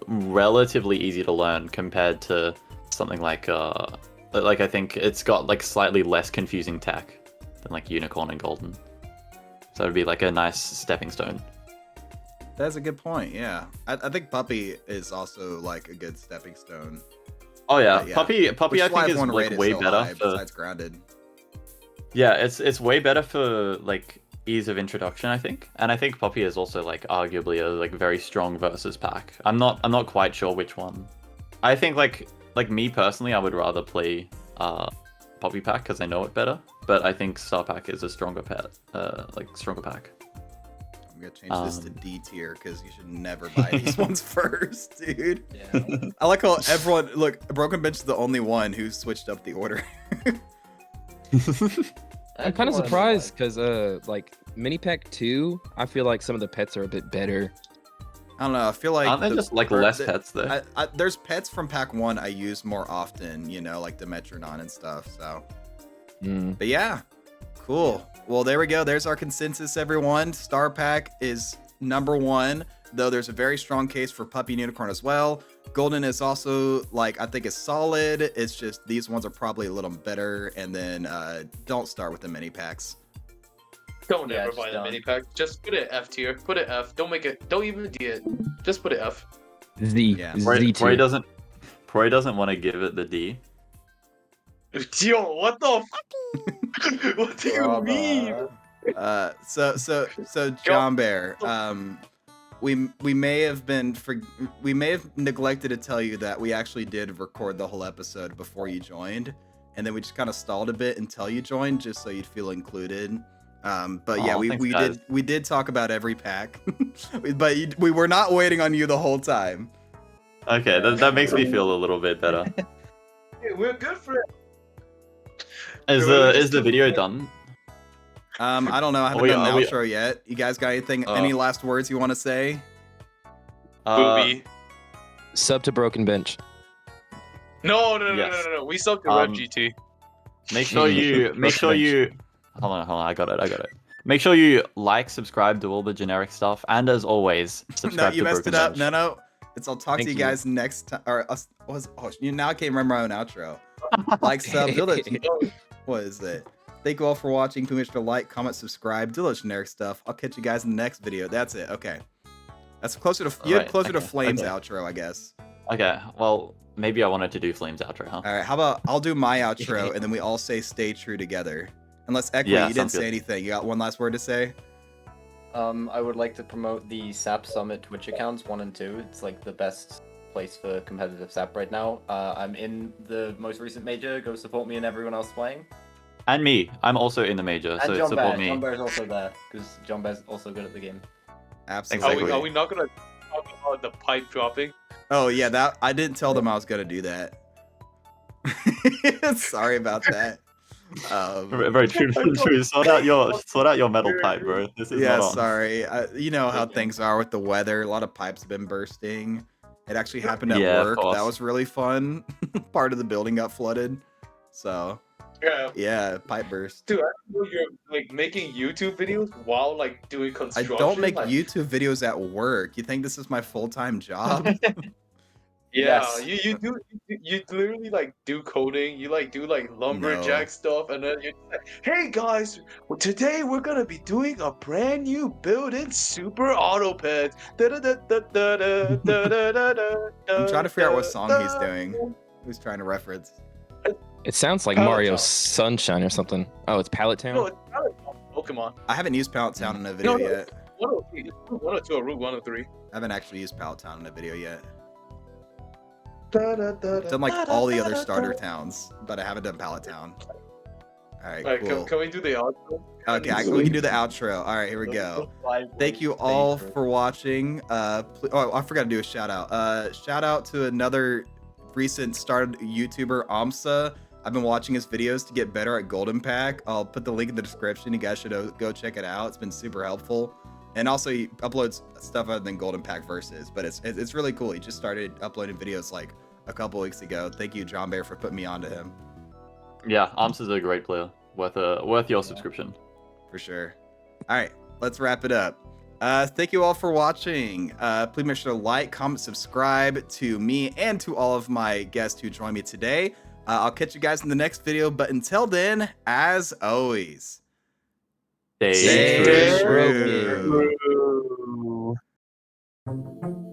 relatively easy to learn compared to something like I think it's got like slightly less confusing tech than like Unicorn and Golden. So it'd be like a nice stepping stone. That's a good point. Yeah, I think Puppy is also like a good stepping stone. Oh yeah, Yeah. Puppy Which I why think is everyone like rated way so better high for... besides Grounded. Yeah, it's way better for like ease of introduction, I think. And I think Puppy is also like arguably a like very strong versus pack. I'm not quite sure which one. I think like me personally, I would rather play Puppy Pack because I know it better. But I think Star Pack is a stronger stronger pack. I'm gonna change this to D tier because you should never buy these ones first, dude. Yeah. I like how everyone Broken Bench is the only one who switched up the order. I'm kind of surprised because like mini pack 2, I feel like some of the pets are a bit better. I don't know. I feel like Aren't there just like less pets there? There's pets from pack 1 I use more often, like the Metrodon and stuff. So, but yeah, cool. Well, there we go. There's our consensus, everyone. Star Pack is number 1, though there's a very strong case for Puppy and Unicorn as well. Golden is also I think is solid. It's just these ones are probably a little better. And then don't start with the mini packs. Don't Yeah, ever just buy the don't. mini pack. Just put it F tier. Put it F. Don't make it. Don't even D it. Just put it F. Z. Yeah. Z Proy tier. doesn't want to give it the D. Yo, what the fuck? What do you mean? So Gyomber, we may have neglected to tell you that we actually did record the whole episode before you joined, and then we just kind of stalled a bit until you joined, just so you'd feel included. But yeah, Aw, thanks, guys. we did talk about every pack, but we were not waiting on you the whole time. Okay, that makes me feel a little bit better. Hey, we're good for it. Is the video done? I don't know. I haven't done the outro yet. You guys got anything? Any last words you want to say? Booby. Sub to Broken Bench. Yes. No. We subbed to Rev Um, GT. Make sure you. Hold on. I got it. Make sure you like, subscribe, do all the generic stuff, and as always, No, subscribe you to messed Broken it up. Bench. No. I'll talk to Thank you you. guys next time. Or you now I can't remember my own outro. Like, sub, do the. What is it? Thank you all for watching. Please make sure to like, comment, subscribe, do the generic stuff. I'll catch you guys in the next video. That's it. Okay. That's closer to you had Right, closer to okay, Flames okay. outro, I guess. Okay, well, maybe I wanted to do Flames outro, huh? All right. How about I'll do my outro and then we all say "Stay true" together. Unless Equi, Yeah, you didn't sounds say good. anything. You got one last word to say? I would like to promote the SAP Summit Twitch accounts 1 and 2. It's like the best place for competitive SAP right now. I'm in the most recent major. Go support me and everyone else playing. And me, I'm also in the major, And so Gyomber. support me. Gyomber is also there because Gyomber is also good at the game. Absolutely. Exactly. Are we not gonna talk about the pipe dropping? Oh yeah, that I didn't tell them I was gonna do that. Sorry about that. Very true. Sort out your metal pipe, bro. This is Yeah, not on. sorry. You know how Okay. things are with the weather. A lot of pipes have been bursting. It actually happened at Yeah, of work. That course. was really fun. Part of the building got flooded. So Yeah. yeah, pipe burst. Dude, I know you're like making YouTube videos while like doing I construction. don't make like, YouTube videos at work. You think this is my full-time job? Yeah, Yes. you literally like do coding, you like do like lumberjack stuff, and then you're just like, hey guys, today we're gonna be doing a brand new build-in superautopets. I'm trying to figure out what song he's doing. Who's trying to reference? It sounds like Pallet Mario Town. Sunshine or something. Oh, it's Pallet Town? No, it's not Pokemon. I haven't used Pallet Town in a video No. yet. 103, 102 or Route 103. I haven't actually used Pallet Town in a video yet. I've done like all the other starter towns, but I haven't done Pallet Town. All right, Alright, cool. can we do the outro? Okay, we can do the outro. All right, here we go. Thank you all for watching. Oh, I forgot to do a shout out. Shout out to another recent started YouTuber, Amsa. I've been watching his videos to get better at Golden Pack. I'll put the link in the description. You guys should go check it out. It's been super helpful. And also, he uploads stuff other than Golden Pack versus, but it's really cool. He just started uploading videos like a couple weeks ago. Thank you, Gyomber, for putting me onto him. Yeah, Arms is a great player. Worth your subscription. For sure. All right, let's wrap it up. Thank you all for watching. Please make sure to like, comment, subscribe to me and to all of my guests who joined me today. I'll catch you guys in the next video, but until then, as always, Stay true. True.